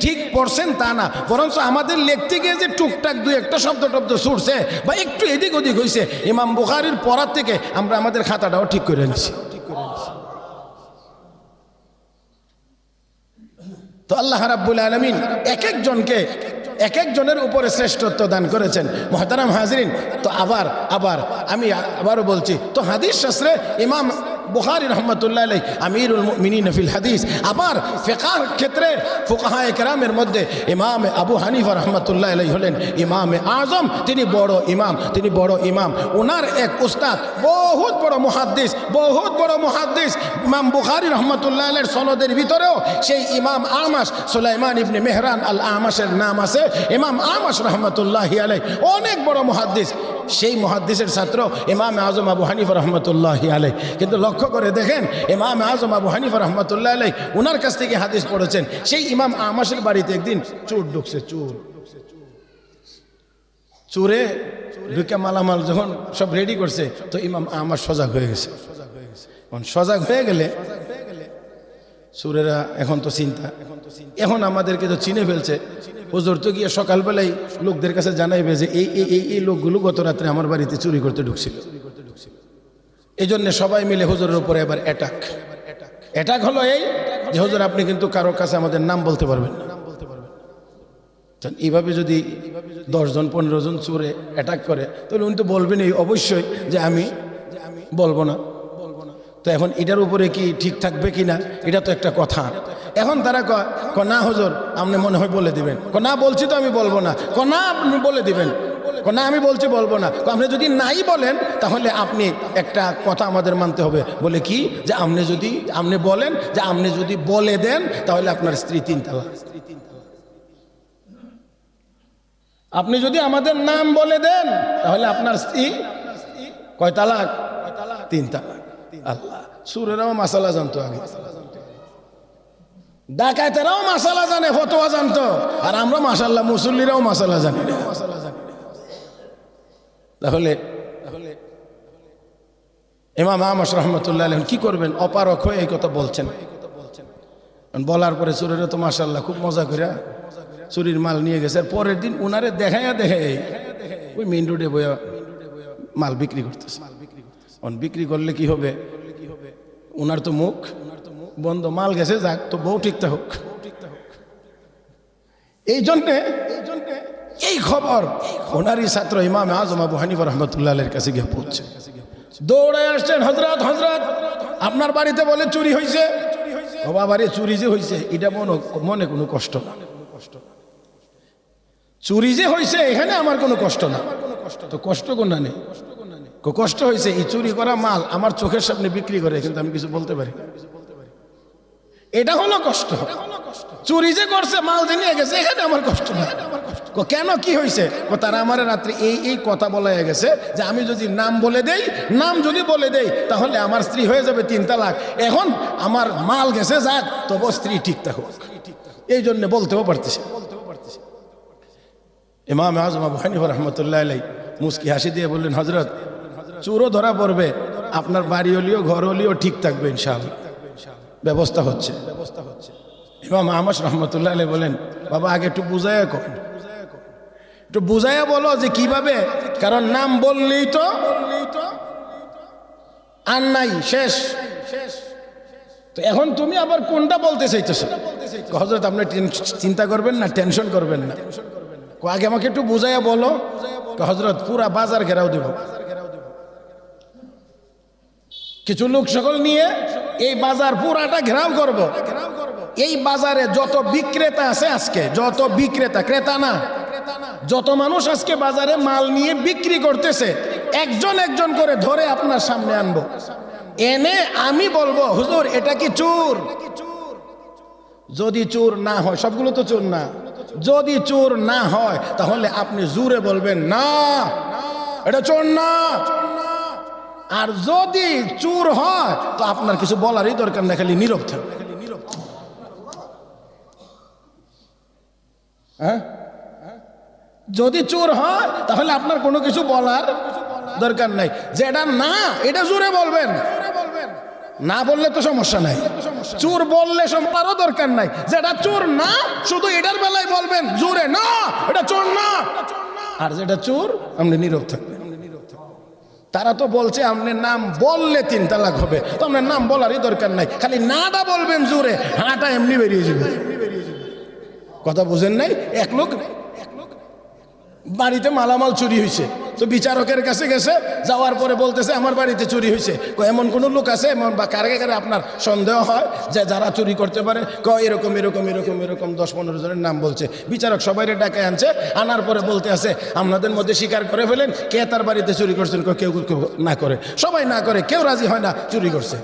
ঠিক পড়ছেন তা না, বরঞ্চ আমাদের লিখতে গিয়ে যে টুকটাক 2-1টা শব্দ ছুটছে বা একটু এদিক ওদিক হয়েছে, ইমাম বুখারীর পড়ার থেকে আমরা আমাদের খাতাটাও ঠিক করে নিছি। তো আল্লাহ রাব্বুল আলামিন এক একজনের উপরে শ্রেষ্ঠত্ব দান করেছেন। মুহতারাম হাজরিন, তো আবার আমি আবারও বলছি, তো হাদিস শাস্ত্রে ইমাম বুখারী রহমতুল্লাহ আলাইহি আমিরুল মুমিনিন ফিল হাদিস। আবার ফিকহ ক্ষেত্রে ফুকাহায়ে কেরামের মধ্যে ইমাম আবু হানিফা রহমতুল্লাহ আলাইহি হলেন ইমামে আজম। তিনি বড় ইমাম। ওনার এক উস্তাদ বহুত বড় মুহাদ্দিস ইমাম বুখারী রহমতুল্লাহ আলাইহির সনদের ভিতরেও সেই ইমাম আমাশ সুলাইমান ইবনে মেহরান আল আমাশের নাম আছে। ইমাম আমাশ রহমতুল্লাহি আলাইহি অনেক বড় মুহাদ্দিস। সেই মুহাদ্দিসের ছাত্র ইমাম আজম আবু হানিফা রহমতুল্লাহি আলাইহি। কিন্তু লক্ষ্য করে দেখেন, ইমাম আজম আবু হানিফা রহমতুল্লাহ আলাইহি ওনার কাছ থেকে হাদিস পড়েছেন। সেই ইমাম আমাশের বাড়িতে একদিন চোর ঢুকছে। চোরে ঢুকে মালামাল যখন সব রেডি করছে, তো ইমাম আমাশ সজাগ হয়ে গেছে। সজাগ হয়ে গেলে চোরেরা এখন তো চিন্তা, এখন আমাদেরকে তো চিনে ফেলছে। হুজুর তো গিয়ে সকালবেলায় লোকদের কাছে জানাইবে যে এই লোকগুলো গত রাত্রে আমার বাড়িতে চুরি করতে ঢুকছিল। এই জন্য সবাই মিলে হুজুরের উপরে এবার অ্যাটাক হলো এই যে হুজুর আপনি কিন্তু কারো কাছে আমাদের নাম বলতে পারবেন না। এইভাবে যদি 10 জন 15 জন চোরে অ্যাটাক করে, তাহলে উনি তো বলবেনই অবশ্যই যে আমি বলবো না। তো এখন এটার উপরে কি ঠিক থাকবে কিনা, এটা তো একটা কথা। এখন তারা কয় না হুজুর আপনি মনে হয় বলে দিবেন। না বলছি তো আমি বলবো না। না আপনি বলে দিবেন। না আমি বলছি বলবো না। আপনি যদি নাই বলেন তাহলে আপনি একটা কথা আমাদের মানতে হবে। বলে কি যে আপনি বলেন যে আপনি যদি বলে দেন তাহলে আপনার স্ত্রী 3 তালাক। আপনি যদি আমাদের নাম বলে দেন তাহলে আপনার স্ত্রী কয় তালাক? 3 তালাক। আল্লাহ, সুরেরাও মাসালা জানতো আগে, ডাকাতেরাও মাসালা জানে, ফতোয়া জানতো, আর আমরা মাশাআল্লাহ মুসল্লিরাও মাসালা জানি। তাহলে ইমাম আহমদ রহমতুল্লাহ আলাইহি কি করবেন? অপারক হয়ে এই কথা বলছেন। বলার পরে চোরেরা তো মাশাআল্লাহ খুব মজা করে চুরির মাল নিয়ে গেছে। আর পরের দিন উনারে দেখায় ওই মেইন রোডে বইয়া মাল বিক্রি করতেছে। বিক্রি করলে কি হবে? উনার তো মুখ বন্ধ, মাল গেছে, যাক, তো বউ ঠিকঠাক হোক। এই জন্যে এই খবর ওনারই ছাত্র ইমাম আজম আবু হানিফা রাহমাতুল্লাহ আলাইহির কাছে গিয়ে পৌঁছে, দৌড়ায় আসছেন, হযরত আপনার বাড়িতে বলে চুরি হয়েছে। ও বাবারে, চুরি যে হয়েছে এটা মনে কোনো কষ্ট না, চুরি যে হয়েছে এখানে আমার কোনো কষ্ট না। তো কষ্ট কোনটা নেই, কষ্ট হয়েছে এই চুরি করা মাল আমার চোখের সামনে বিক্রি করে, কিন্তু আমি কিছু বলতে পারি না, এটা হলো কষ্ট। চুরি যে করছে, মাল যে নিয়ে গেছে, এখানে আমার কষ্ট না। কেন, কি হয়েছে? তারা আমার রাত্রে এই কথা বলা হয়ে গেছে যে আমি যদি নাম বলে দেই তাহলে আমার স্ত্রী হয়ে যাবে 3 তালাক। এখন আমার মাল গেছে, যাক, তবু স্ত্রী ঠিকঠাক হোক, এই জন্য বলতেও পারতেছে। ইমাম আজম আবু হানিফা রাহমাতুল্লাহ আলাইহি মুস্কি হাসি দিয়ে বললেন, হযরত, চোরও ধরা পড়বে, আপনার বাড়ি হলিও ঘর হলিও ঠিক থাকবে ইনশাআল্লাহ, ব্যবস্থা হচ্ছে। ইমাম আহমদ রহমতুল্লাহ আলাইহি বলেন, বাবা আগে একটু বুঝাইয়া বলো যে কিভাবে, কারণ নাম বললেই তো আর নাই, শেষ। তো এখন তুমি আবার কোনটা বলতে চাইতেছো? হযরত, আপনি চিন্তা করবেন না, টেনশন করবেন না, আগে আমাকে একটু বুঝাইয়া বলো। হযরত, পুরা বাজার ঘেরাও দেব, কিছু লোক সকল নিয়ে এই বাজার পুরাটা ঘেরাও করব। এই বাজারে যত বিক্রেতা আছে আজকে, যত বিক্রেতা, ক্রেতা না, যত মানুষ আজকে বাজারে মাল নিয়ে বিক্রি করতেছে, একজন করে ধরে আপনার সামনে আনবো, এনে আমি বলবো, হুজুর এটা কি চোর? যদি চোর না হয়, সবগুলো তো চোর না, যদি চোর না হয় তাহলে আপনি জোরে বলবেন, না এটা চোর না। আর যদি চোর হয় তো আপনার কিছু বলারই দরকার না, খালি নীরব থাকবে। হ্যাঁ, যদি চোর হয় তাহলে আপনার কোনো কিছু বলার দরকার নাই, যে এটা না, এটা জোরে বলবেন। না বললে তো সমস্যা নাই, চোর বললে সমস্যারও দরকার নাই, যেটা চোর না শুধু এটার বেলায় বলবেন জোরে, না এটা চোর না। আর যেটা চোর আপনি নীরব থাকবেন। তারা তো বলছে আপনার নাম বললে 3 তালাক হবে, তো আপনার নাম বলারই দরকার নাই, খালি নাটা বলবেন জোরে, হাঁটা এমনি বেরিয়ে যাবে। কথা বুঝেন নাই? এক লোক বাড়িতে মালামাল চুরি হয়েছে, তো বিচারকের কাছে গেছে, যাওয়ার পরে বলতেছে আমার বাড়িতে চুরি হয়েছে। এমন কোন লোক আছে বা কারে আপনার সন্দেহ হয় যে যারা চুরি করতে পারে? এরকম 10-15 জনের নাম বলছে। বিচারক সবাই ডাকে আনছে, আনার পরে বলতে আছে আপনাদের মধ্যে স্বীকার করে ফেলেন কে তার বাড়িতে চুরি করছেন। কেউ না করে, সবাই না করে, কেউ রাজি হয় না চুরি করছে।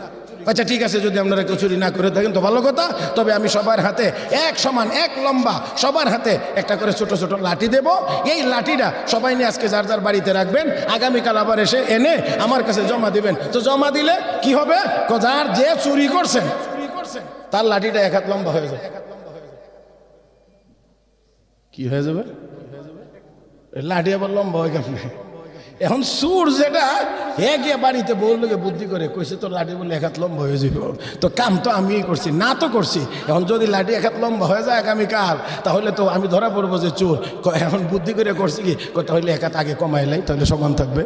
আচ্ছা ঠিক আছে, যদি আপনারা কেউ চুরি না করে থাকেন তো ভালো কথা, তবে আমি সবার হাতে এক সমান, এক লম্বা, সবার হাতে একটা করে ছোট ছোট লাঠি দেব। এই লাঠিটা সবাই নিয়ে আজকে যার যার বাড়িতে রাখবেন, আগামীকাল আবার এসে এনে আমার কাছে জমা দিবেন। তো জমা দিলে কি হবে? যার যে চুরি করছেন তার লাঠিটা 1 হাত লম্বা হয়ে যাবে। কি হয়ে যাবে? লাঠি আবার লম্বা হয়ে গেল। এখন সুর যেটা গিয়ে বাড়িতে বললো বুদ্ধি করে কইছে তো লাঠি বলে 1 হাত লম্বা হয়ে যাব। তো কাম তো আমি করছি না, তো করছি। এখন যদি লাঠি 1 হাত লম্বা হয়ে যায় আগামীকাল, তাহলে তো আমি ধরা পড়বো যে চোর। এখন বুদ্ধি করে করছি কি, তাহলে 1 হাত আগে কমাইলাই, তাহলে সমান থাকবে।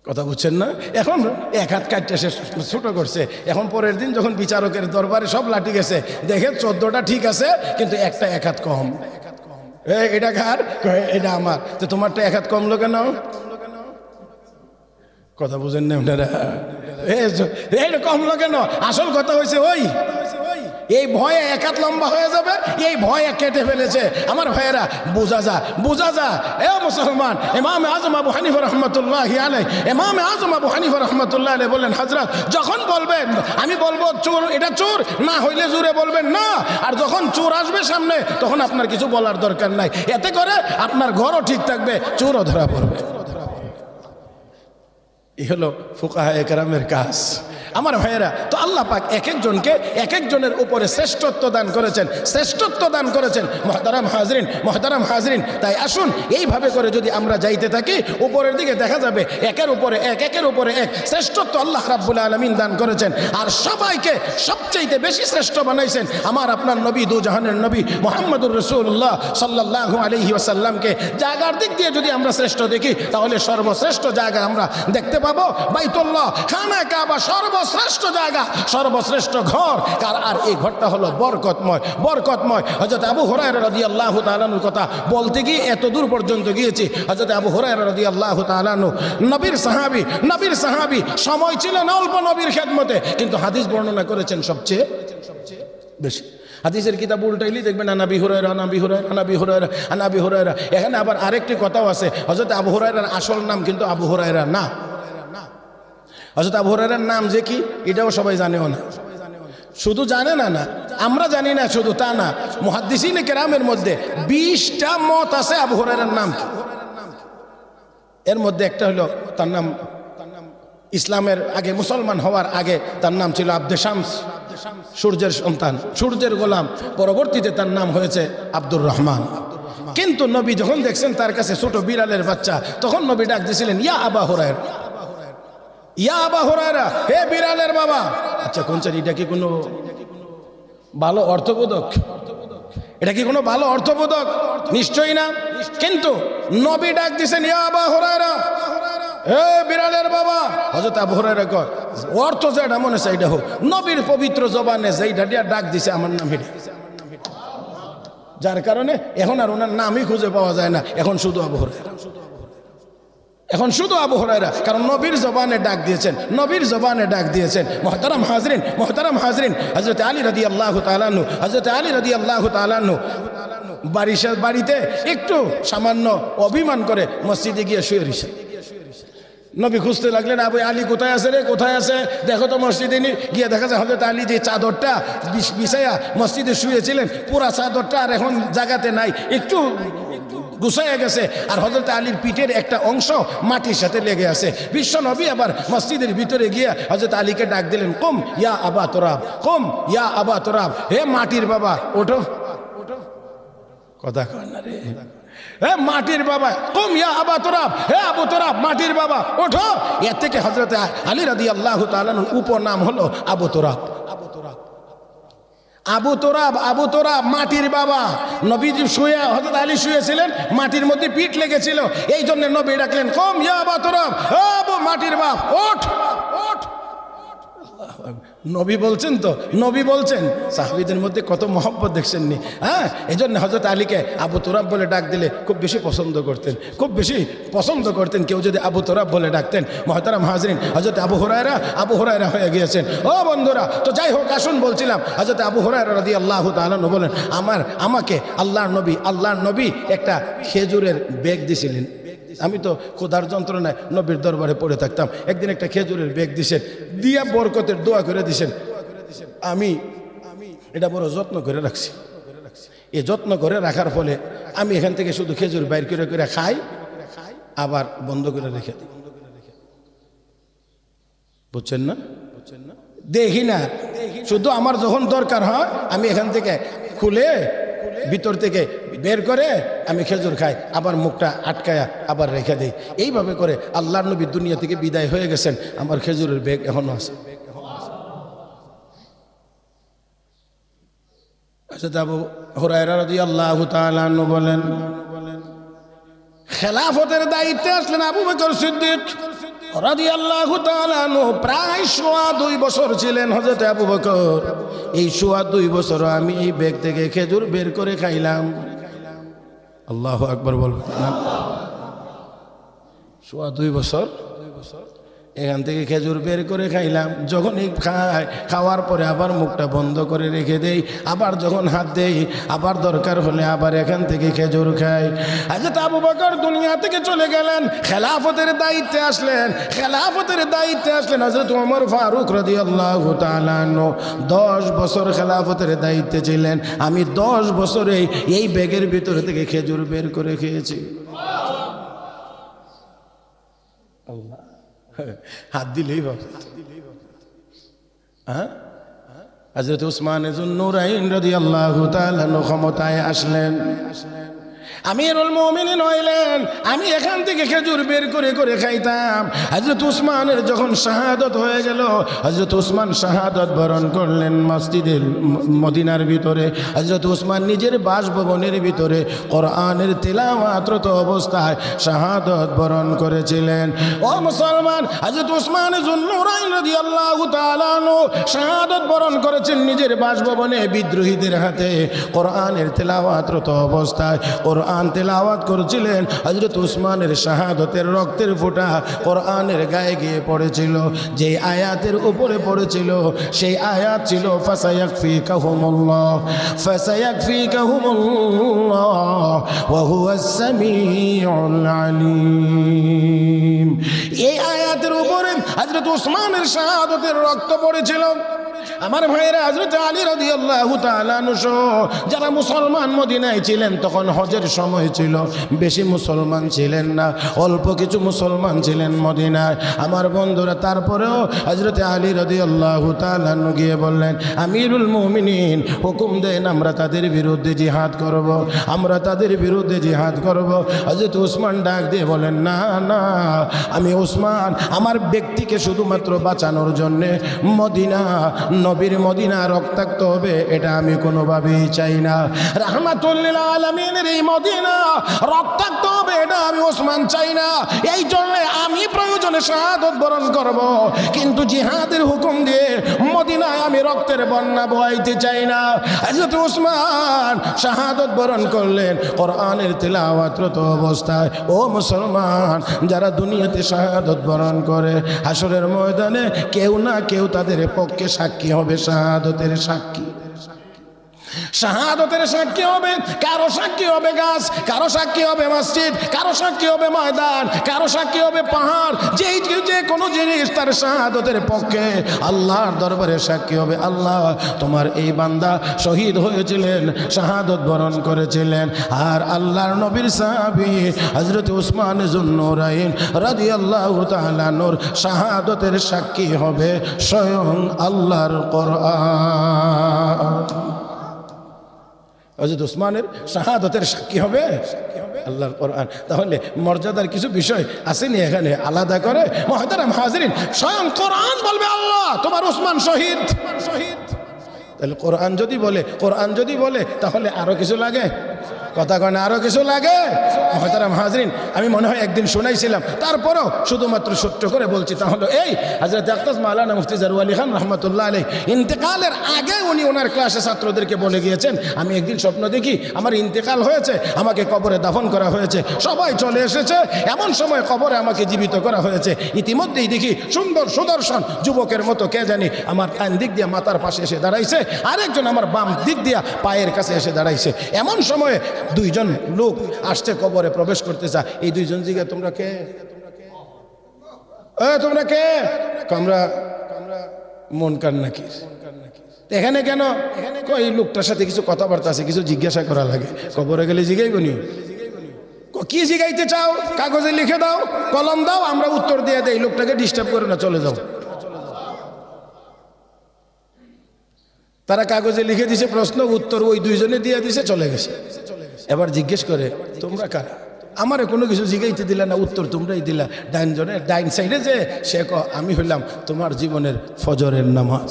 কথা বুঝছেন না? এখন 1 হাত কাটতে সে ছোট করছে। এখন পরের দিন যখন বিচারকের দরবারে সব লাঠি গেছে, দেখে 14টা ঠিক আছে, কিন্তু একটা 1 হাত কম। এটা কার? এটা আমার। তো তোমারটা 1 হাত কমলো কেন? কথা বুঝেন না আপনারা? এটা কমলো কেন? আসল কথা হয়েছে ওই এই ভয়ে এক হাত লম্বা হয়ে যাবে, এই ভয়ে কেটে ফেলেছে। আমার ভাইয়েরা বোঝা যা এ মুসলমান। ইমাম আজম আবু হানিফা রহমতুল্লাহি আলাইহি, ইমাম আজম আবু হানিফা রহমতুল্লাহ আলাইহি বললেন, হযরত যখন বলবেন আমি বলবো চোর, এটা চোর না হইলে জোরে বলবেন না, আর যখন চোর আসবে সামনে তখন আপনার কিছু বলার দরকার নাই, এতে করে আপনার ঘরও ঠিক থাকবে, চোরও ধরা পড়বে। এই হলো ফুকাহায়ে কেরামের কাজ। আমার ভাইয়েরা, তো আল্লাহ পাক এক একজনকে এক একজনের উপরে শ্রেষ্ঠত্ব দান করেছেন, শ্রেষ্ঠত্ব দান করেছেন। মহতারাম হাজরিন, তাই আসুন এইভাবে করে যদি আমরা যাইতে থাকি, উপরের দিকে দেখা যাবে একের উপরে এক শ্রেষ্ঠত্ব আল্লাহ রাব্বুল আলামিন দান করেছেন। আর সবাইকে সবচাইতে বেশি শ্রেষ্ঠ বানাইছেন আমার আপনার নবী, দু জাহানের নবী মুহাম্মদুর রাসূলুল্লাহ সাল্লাল্লাহু আলাইহি ওয়াসাল্লামকে। জায়গার দিক দিয়ে যদি আমরা শ্রেষ্ঠ দেখি, তাহলে সর্বশ্রেষ্ঠ জায়গা আমরা দেখতে পাবো বাইতুল্লাহ, খানা কাবা, সর্বশ্রেষ্ঠ জায়গা, সর্বশ্রেষ্ঠ ঘর কার? আর এই ঘরটা হলো বরকতময়। হযরত আবু হুরায়রা রাদিয়াল্লাহু তাআলা আনহুর কথা বলতে গিয়ে এত দূর পর্যন্ত গিয়েছি। হযরত আবু হুরায়রা রাদিয়াল্লাহু তাআলা আনহু নবীর সাহাবী, সময় ছিল না অল্প নবীর খেদমতে, কিন্তু হাদিস বর্ণনা করেছেন সবচেয়ে বেশি। হাদিসের কিতাব উল্টাইলি দেখবেন আনাবি হুরায়রা। এখানে আবার আরেকটি কথাও আছে, হযরত আবু হুরায়রার আসল নাম কিন্তু আবু হুরায়রা না। হযরত আবু হুরায়রার নাম যে কি এটাও সবাই জানেও না। শুধু জানে না, আমরা জানি না, শুধু তা না, মুহাদ্দিসিনে কেরামের মধ্যে 20টা মত আছে আবু হুরায়রার নাম কি। এর মধ্যে একটা হলো তার নাম ইসলামের আগে, মুসলমান হওয়ার আগে তার নাম ছিল আব্দে শামস, সূর্যের সন্তান, সূর্যের গোলাম। পরবর্তীতে তার নাম হয়েছে আব্দুর রহমান। কিন্তু নবী যখন দেখছেন তার কাছে ছোট বিড়ালের বাচ্চা, তখন নবী ডাক দিয়েছিলেন, ইয়া আবা হুরায়রা, ইয়া আবা হুরায়রা, হে বিড়ালের বাবা। আচ্ছা কোনটা, এটা কি কোনো ভালো অর্থবোধক? এটা কি কোনো ভালো অর্থবোধক? নিশ্চয়ই না। কিন্তু নবী ডাক দিয়েছেন, ইয়া আবা হুরায়রা, হে বিড়ালের বাবা। হযরত আবু হুরায়রা কয়, অর্থ যেটা মনে চাই এটা হোক। নবীর পবিত্র জবানে যেইটা দিয়া ডাক দিছে আমার নাম এটা, যার কারণে এখন আর ওনার নামই খুঁজে পাওয়া যায় না, এখন শুধু আবু হুরায়রা, কারণ নবীর জবানে ডাক দিয়েছেন, মুহতারাম হাজরিন, হযরত আলী রাদিয়াল্লাহু তাআলা আনহু বাড়িতে একটু সামান্য অভিমান করে মসজিদে গিয়ে শুয়ে রয়েছে। নবী খুঁজতে লাগলেন, আবু আলী কোথায় আছে রে, কোথায় আছে, দেখো তো মসজিদে। গিয়ে দেখা যায় হযরত আলী যে চাদরটা বিছায়া মসজিদে শুয়েছিলেন, পুরা চাদরটা আর এখন জায়গাতে নাই, একটু গুছাইয়া গেছে। আর হযরত আলীর পিঠের একটা অংশ মাটির সাথে লেগে আছে। বিশ্ব নবী আবার মসজিদের ভিতরে গিয়ে হযরত আলীকে ডাক দিলেন, কুম ইয়া আবা তুরাব, হে মাটির বাবা ওঠো। কথা কয় না রে, হে মাটির বাবা, কুম ইয়া আবা তুরাব, হে আবু তুরাব, মাটির বাবা ওঠো। এর থেকে হযরত আলী রাদিয়াল্লাহু তাআলা আনহুর উপনাম হলো আবু তুরাব, মাটির বাবা। নবীজি শুয়ে, হযরত আলী শুয়েছিলেন, মাটির মধ্যে পিঠ লেগেছিল, এই জন্য নবী ডাকলেন, কুম ইয়া আবা তুরাব, হে আবু মাটির বাপ ওঠ। নবী বলছেন সাহাবীদের মধ্যে কত মহব্বত দেখছেন নি। হ্যাঁ, এই জন্য হযরত আলীকে আবু তুরাব বলে ডাক দিলে খুব বেশি পছন্দ করতেন। কেউ যদি আবু তুরাব বলে ডাকতেন, মুহতারাম হাজরিন, হযরত আবু হুরায়রা হয়ে গিয়েছেন। ও বন্ধুরা, তো যাই হোক, আসুন বলছিলাম, হযরত আবু হুরায়রা রাদিয়াল্লাহু তাআলা আনহু বলেন, আমাকে আল্লাহর নবী একটা খেজুরের বেগ দিছিলেন। আমি তো ক্ষুধার যন্ত্রণায় নবীর দরবারে পড়ে থাকতাম। একদিন একটা খেজুরের বেগ দিছেন, দিয়া বরকতের দোয়া করে দিছেন। আমি এটা বড় যত্ন করে রাখছি। এই যত্ন করে রাখার ফলে আমি এখান থেকে শুধু খেজুর বাইর করে খাই, আবার বন্ধ করে রেখে দিই। বুঝছেন না? দেখি না, শুধু আমার যখন দরকার হয় আমি এখান থেকে খুলে ভিতর থেকে বের করে আমি খেজুর খাই, আবার মুখটা আটকায়া আবার রেখে দেই। এইভাবে করে আল্লাহর নবী দুনিয়া থেকে বিদায় হয়ে গেছেন, আমার খেজুরের বেগ এখনো আছে। আবু হুরায়রা রাদিয়াল্লাহু তাআলা আনহু বলেন, খেলাফতের দায়িত্বে আসলেন আবু বকর সিদ্দিক রাদিয়াল্লাহু তাআলা আনহু। প্রায় 2.5 বছর ছিলেন হযরত আবু বকর। এই 2.5 বছর আমি এই ব্যাগ থেকে খেজুর বের করে খাইলাম। আল্লাহু আকবার বলবেন না? 2.5 বছর এখান থেকে খেজুর বের করে খাইলাম, যখনই খাই খাওয়ার পরে আবার মুখটা বন্ধ করে রেখে দেই, আবার যখন হাত দেই আবার দরকার হলে আবার এখান থেকে খেজুর খাই। হযরত আবু বকর দুনিয়া থেকে চলে গেলেন, খেলাফতের দায়িত্বে আসলেন। খেলাফতের দায়িত্বে আসলেন হযরত ওমর ফারুক রাদিয়াল্লাহু তাআলা আনহু। 10 বছর খেলাফতের দায়িত্বে ছিলেন। আমি 10 বছরে এই ব্যাগের ভিতর থেকে খেজুর বের করে খেয়েছি। আল্লাহ, হাত দিলেই বাবা। হ্যাঁ, হযরত উসমান যুন্নুরাইন রাদিয়াল্লাহু তাআলা ক্ষমতায় আসলেন, আমিরুল মুমিনিন হইলেন। আমি এখান থেকে খেজুর বের করে করে খাইতাম। হযরত উসমানের যখন শাহাদত হয়ে গেল, হযরত উসমান শাহাদত বরণ করলেন মসজিদের মদিনার ভিতরে। হযরত উসমান নিজের বাসভবনের ভিতরে কোরআনের তিলাওয়াতরত অবস্থায় শাহাদত বরণ করেছিলেন। ও মুসলমান, হযরত উসমান যুন্নুরাইন রাদিয়াল্লাহু তাআলা আনহু শাহাদত বরণ করেছেন নিজের বাসভবনে বিদ্রোহীদের হাতে। কোরআনের তিলাওয়াতরত অবস্থায় কোরআন তেলাওয়াত করছিলেন। হযরত উসমানের শাহাদতের রক্তের ফোঁটা কোরআনের গায়ে গিয়ে পড়েছিল। যে আয়াতের উপরে পড়েছিল সেই আয়াত ছিল ফাসায়াকফিকাহুমুল্লাহ ফাসায়াকফিকাহুমুল্লাহ ওয়া হুয়াস সামিউল আলিম। এই আয়াতের উপরে হযরত উসমানের শাহাদতের রক্ত পড়েছিল। আমার ভাইরা, হযরত আলী রাদিয়াল্লাহু তাআলা আনহু যারা মুসলমান মদিনায় ছিলেন, তখন হজের সময় ছিল, বেশি মুসলমান ছিলেন না, অল্প কিছু মুসলমান ছিলেন মদিনায়। আমার বন্ধুরা, তারপরেও হযরত আলী রাদিয়াল্লাহু তাআলা আনহু গিয়ে বললেন, আমিরুল মুমিনিন হুকুম দেন, আমরা তাদের বিরুদ্ধে জিহাদ করব, আমরা তাদের বিরুদ্ধে জিহাদ করব। হযরত উসমান ডাক দিয়ে বলেন, না না, আমি উসমান আমার ব্যক্তিকে শুধুমাত্র বাঁচানোর জন্যে মদিনা, নবীর মদিনা রক্তাক্ত হবে এটা আমি কোনোভাবেই চাই না। রাহমাতুল লিল আলামিনের এই মদিনা রক্তাক্ত হবে এটা আমি ওসমান চাই না। এই জন্য আমি প্রয়োজনে শাহাদত বরণ করব, কিন্তু জিহাদের হুকুম দিয়ে মদিনায় আমি রক্তের বন্যা বহাইতে চাই না। হযরত ওসমান শাহাদত বরণ করলেন কোরআনের তিলাওয়াতরত অবস্থায়। ও মুসলমান, যারা দুনিয়াতে শাহাদত বরণ করে হাসরের ময়দানে কেউ না কেউ তাদের পক্ষে সাক্ষী হবে, শাহাদতের সাক্ষী। শাহাদতের সাক্ষী হবে, কারো সাক্ষী হবে গাছ, কারো সাক্ষী হবে মসজিদ, কারো সাক্ষী হবে ময়দান, কারো সাক্ষী হবে পাহাড়। যে কোনো জিনিস তার শাহাদতের পক্ষে আল্লাহর দরবারে সাক্ষী হবে। আল্লাহ, তোমার এই বান্দা শহীদ হয়েছিলেন, শাহাদত বরণ করেছিলেন। আর আল্লাহর নবীর সাহাবী হযরত উসমান যুন্নুরাইন রাদিয়াল্লাহু তাআলা আনহুর শাহাদতের সাক্ষী হবে স্বয়ং আল্লাহর কোরআন। হযরত উসমানের শাহাদতের সাক্ষী হবে আল্লাহর কোরআন। তাহলে মর্যাদার কিছু বিষয় আসেনি এখানে আলাদা করে। মুহতারাম হাজিরিন, স্বয়ং কোরআন বলবে আল্লাহ তোমার উসমান শহীদ। তাহলে কোরআন যদি বলে তাহলে আরো কিছু লাগে? কথা কয় না, আরো কিছু লাগে? মুহতারাম হাজরিন, আমি মনে হয় একদিন শোনাইছিলাম, তারপরেও শুধুমাত্র ছোট্ট করে বলছি। তাহলে এই হযরত আক্তাস মাওলানা মুফতি জারওয়ালি খান রহমাতুল্লাহ আলাইহি ইন্তেকালের আগে উনি ওনার ক্লাসে ছাত্রদেরকে বলে গিয়েছেন, আমি একদিন স্বপ্ন দেখি আমার ইন্তেকাল হয়েছে, আমাকে কবরে দাফন করা হয়েছে, সবাই চলে এসেছে, এমন সময় কবরে আমাকে জীবিত করা হয়েছে। ইতিমধ্যেই দেখি সুন্দর সুদর্শন যুবকের মতো কে জানি আমার ডান দিক দিয়ে মাথার পাশে এসে দাঁড়াইছে, আরেকজন আমার বাম দিক দিয়া পায়ের কাছে এসে দাঁড়াইছে। এমন সময়ে দুইজন লোক আসছে, কবরে প্রবেশ করতে চায়। এই দুইজন জিজ্ঞাসা, তোমরা কে? তোমরা কে? আমরা মুনকার নাকি। এখানে কেন? এই লোকটার সাথে কিছু কথাবার্তা আছে, কিছু জিজ্ঞাসা করা লাগে। কবরে গেলে জিগাইব নি? কি জিগাইতে চাও? কাগজে লিখে দাও, কলম দাও, আমরা উত্তর দিয়ে দেই। লোকটাকে ডিস্টার্ব করে না, চলে যাও। তারা কাগজে লিখে দিছে প্রশ্ন, উত্তর ওই দুইজনে দিয়ে দিছে, চলে গেছে। এবার জিজ্ঞেস করে, তোমরা কারা? আমারে কোনো কিছু জিগাইতে দিলা না, উত্তর তোমরাই দিলা। ডাইন সাইডে যে সে আমি হইলাম তোমার জীবনের ফজরের নামাজ।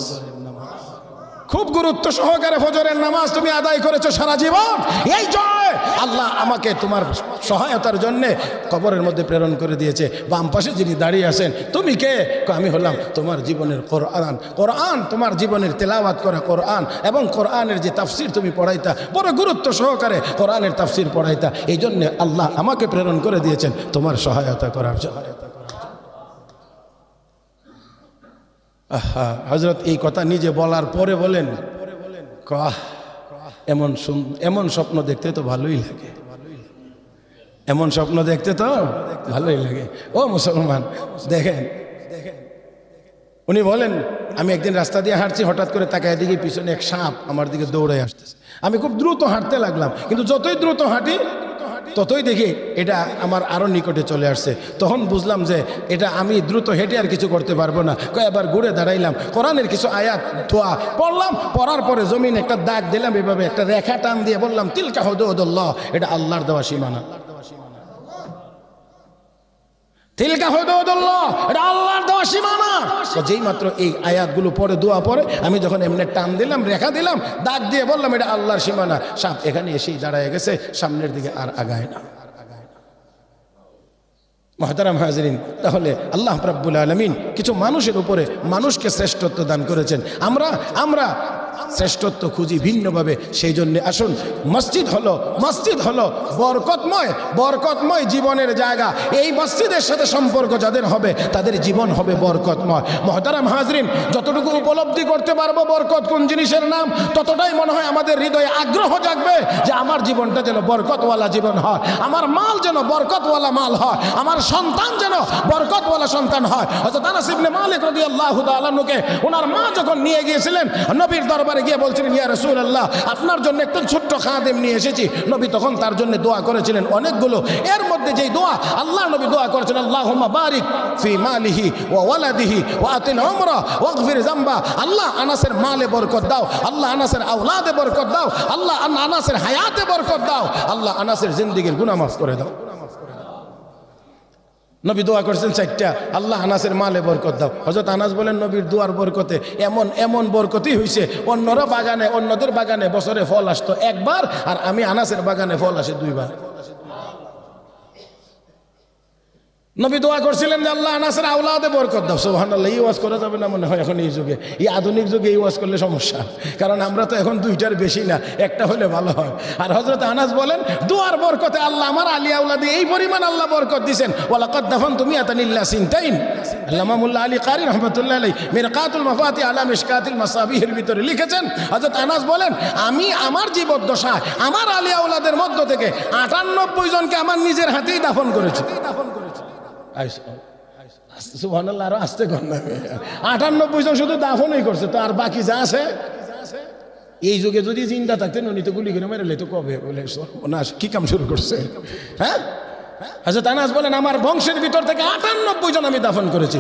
খুব গুরুত্ব সহকারে ফজরের নামাজ তুমি আদায় করেছো সারা জীবন। এই জন্য আল্লাহ আমাকে তোমার সহায়তার জন্য কবরের মধ্যে প্রেরণ করে দিয়েছে। বাম পাশে যিনি দাঁড়িয়ে আছেন, তুমি কে? আমি হলাম তোমার জীবনের কোরআন। কোরআন তোমার জীবনের তেলাওয়াত করা কোরআন, এবং কোরআনের যে তাফসির তুমি পড়াইতা, বড় গুরুত্ব সহকারে কোরআনের তাফসির পড়াইতা। এই জন্য আল্লাহ আমাকে প্রেরণ করে দিয়েছেন তোমার সহায়তা করার জন্য। হযরত এই কথা নিজে বলার পরে বলেন, এমন স্বপ্ন দেখতে তো ভালোই লাগে, এমন স্বপ্ন দেখতে তো ভালোই লাগে। ও মুসলমান, দেখেন, উনি বলেন আমি একদিন রাস্তা দিয়ে হাঁটছি, হঠাৎ করে তাকায় দিকে পিছনে এক সাপ আমার দিকে দৌড়ে আসতেছে। আমি খুব দ্রুত হাঁটতে লাগলাম, কিন্তু যতই দ্রুত হাঁটি ততই দেখি এটা আমার আরো নিকটে চলে আসছে। তখন বুঝলাম যে এটা আমি দ্রুত হেঁটে আর কিছু করতে পারবো না। কয়েকবার ঘুরে দাঁড়াইলাম, কোরআনের কিছু আয়াত দোয়া পড়লাম, পড়ার পরে জমিন একটা দাগ দিলাম, এভাবে একটা রেখা টান দিয়ে বললাম তিলকা হুদুদুল্লাহ, এটা আল্লাহর দেওয়া সীমানা। তিলকা হুদুদুল্লাহ, এটা আল্লাহর দেওয়া সীমানা। যেই মাত্র এই আয়াতগুলো পরে দোয়া পরে আমি যখন এমনি টান দিলাম, রেখা দিলাম, দাগ দিয়ে বললাম এটা আল্লাহর সীমানা, সাপ এখানে এসেই দাঁড়ায় গেছে, সামনের দিকে আর আগায় না। মুহতারাম হাজিরিন, তাহলে আল্লাহ রাব্বুল আলামিন কিছু মানুষের উপরে মানুষকে শ্রেষ্ঠত্ব দান করেছেন। আমরা শ্রেষ্ঠত্ব খুঁজি ভিন্নভাবে। সেই জন্য আসুন, মসজিদ হলো বরকতময় জীবনের জায়গা। এই মসজিদের সাথে সম্পর্ক যাদের হবে তাদের জীবন হবে বরকতময়। মুহতারাম হাজরিন, যতটুকু উপলব্ধি করতে পারবো বরকত কোন জিনিসের নাম, ততটাই মনে হয় আমাদের হৃদয়ে আগ্রহ জাগবে যে আমার জীবনটা যেন বরকতওয়ালা জীবন হয়, আমার মাল যেন বরকতওয়ালা মাল হয়, আমার সন্তান যেন বরকতওয়ালা সন্তান হয়। হযরত আনাস ইবনে মালিক রাদিয়াল্লাহু তাআলা আনহুকে ওনার মা যখন নিয়ে গিয়েছিলেন নবীর দরবারে গিয়ে বলছিলেন, ইয়া রাসূলুল্লাহ, আপনার জন্য একটা ছোট্ট খাদেম নিয়ে এসেছি। নবী তখন তার জন্য দোয়া করেছিলেন অনেকগুলো। এর মধ্যে যেই দোয়া আল্লাহ নবী দোয়া করেছেন, আল্লাহুম্মা বারিক ফি মালিহি ওয়া ওয়ালাদিহি ওয়া আতিল উমরা ওয়াগফির যামবা। আল্লাহ আনাসের মালে বরকত দাও, আল্লাহ আনাসের আওলাদে বরকত দাও, আল্লাহ আনাসের হায়াতে বরকত দাও, আল্লাহ আনাসের জিন্দেগীর গুনাহ মাফ করে দাও। নবী দোয়া করেছেন চারটা, আল্লাহ আনাসের মালে বরকত দাও। হযরত আনাস বলেন নবীর দোয়ার বরকতে এমন বরকতই হয়েছে, অন্যদের বাগানে বছরে ফল আসতো একবার, আর আমি আনাসের বাগানে ফল আসে দুইবার। নবী দোয়া করছিলেন যে আল্লাহ আনাসের আওলাদে বরকত দাও। সুবহানাল্লাহ, এই ওয়াজ করা যাবে না মনে হয় এখন এই যুগে, এই আধুনিক যুগে এই ওয়াজ করলে সমস্যা, কারণ আমরা তো এখন দুইটার বেশি না, একটা হলে ভালো হয়। আর হযরত আনাস বলেন দোয়ার বরকতে আল্লাহ আমার আলী আওলাদে এই পরিমাণ আল্লাহ বরকত দিবেন। ওয়ালাকাদ দাফানতু মিয়াতান ইল্লা সিনতাইন। আল্লামা মোল্লা আলী কারি রাহমাতুল্লাহ আলাইহি মিরকাতুল মাফাতি আলা মিশকাতিল মাসাবিহের ভিতরে লিখেছেন, হযরত আনাস বলেন আমি আমার জীবদ্দশায় আমার আলী আওলাদের মধ্য থেকে 98 জনকে আমার নিজের হাতেই দাফন করেছি। সুবহানাল্লাহ, আরো আসতে কর না, 98 জন শুধু দাফনই করছে, তো আর বাকি যা আছে এই যুগে যদি জিন্দা থাকতেন উনি তো গুলি করে মেরে তো কবে বলে না কি কাম শুরু করছে। হ্যাঁ, হযরত আনাস বলেন আমার বংশের ভিতর থেকে 98 জন আমি দাফন করেছি।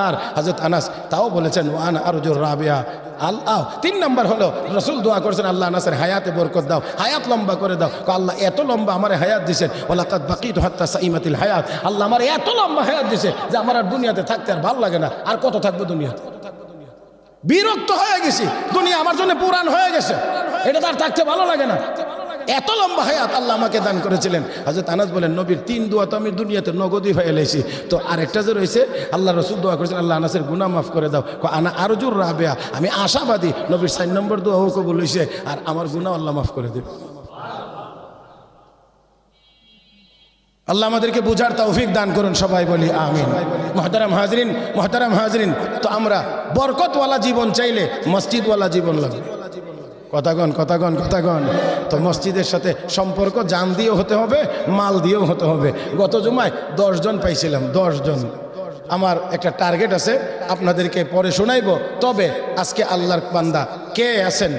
আর হযরত আনাস তাও বলেছেন ওয়ানা আরজুর রাবিয়া আল্লাহ। 3 নম্বর হলো রাসূল দোয়া করেছেন আল্লাহ আনাসের হায়াতে বরকত দাও, হায়াত লম্বা করে দাও। আল্লাহ এত লম্বা আমার হায়াত দিয়েছেন, ওয়ালাকাদ বাকিতু হাত্তা সাইমাতিল হায়াত, আল্লাহ আমার এত লম্বা হায়াত দিয়েছে যে আমার আর দুনিয়াতে থাকতে আর ভালো লাগে না। আর কত থাকবো দুনিয়াতে, বিরক্ত হয়ে গেছি, দুনিয়া আমার জন্য পুরান হয়ে গেছে, এটা তার থাকতে ভালো লাগে না। এত লম্বা হায়াত আল্লাহ আমাকে দান করেছিলেন। হযরত আনাস বলেন নবীর 3 দোয়া তো আমি দুনিয়াতে নগদই হয়ে এলাইছি, তো আরেকটা যে রয়েছে আল্লাহ রাসূল দোয়া করেছেন আল্লাহ আনাসের গুনাহ মাফ করে দাও। আনা আরজুর রাবিয়া, আমি আশাবাদী নবীর 4 নম্বর দোয়াও কবুল হয়েছে, আর আমার গুনাহ আল্লাহ মাফ করে দেবে। আল্লাহ আমাদেরকে বুঝার তৌফিক দান করুন, সবাই বলি আমিন। মুহতারাম হাজরিন, তো আমরা বরকতওয়ালা জীবন চাইলে মসজিদওয়ালা জীবন লাগবে। কথাগণ তো মসজিদের সাথে সম্পর্ক জান দিয়েও হতে হবে, মাল দিয়েও হতে হবে। গত জুমায় 10 জন পাইছিলাম, 10 জন। আমার একটা টার্গেট আছে, আপনাদেরকে পরে শোনাইব। তবে আজকে আল্লাহর বান্দা কে আছেন,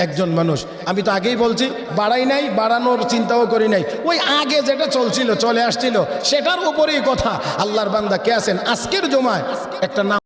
একজন মানুষ, আমি তো আগেই বলছি বাড়াই নাই, বাড়ানোর চিন্তাও করি নাই, ওই আগে যেটা চলছিল চলে আসছিল সেটার উপরেই কথা। আল্লাহর বান্দা কে আছেন আজকের জুমায় একটা নাম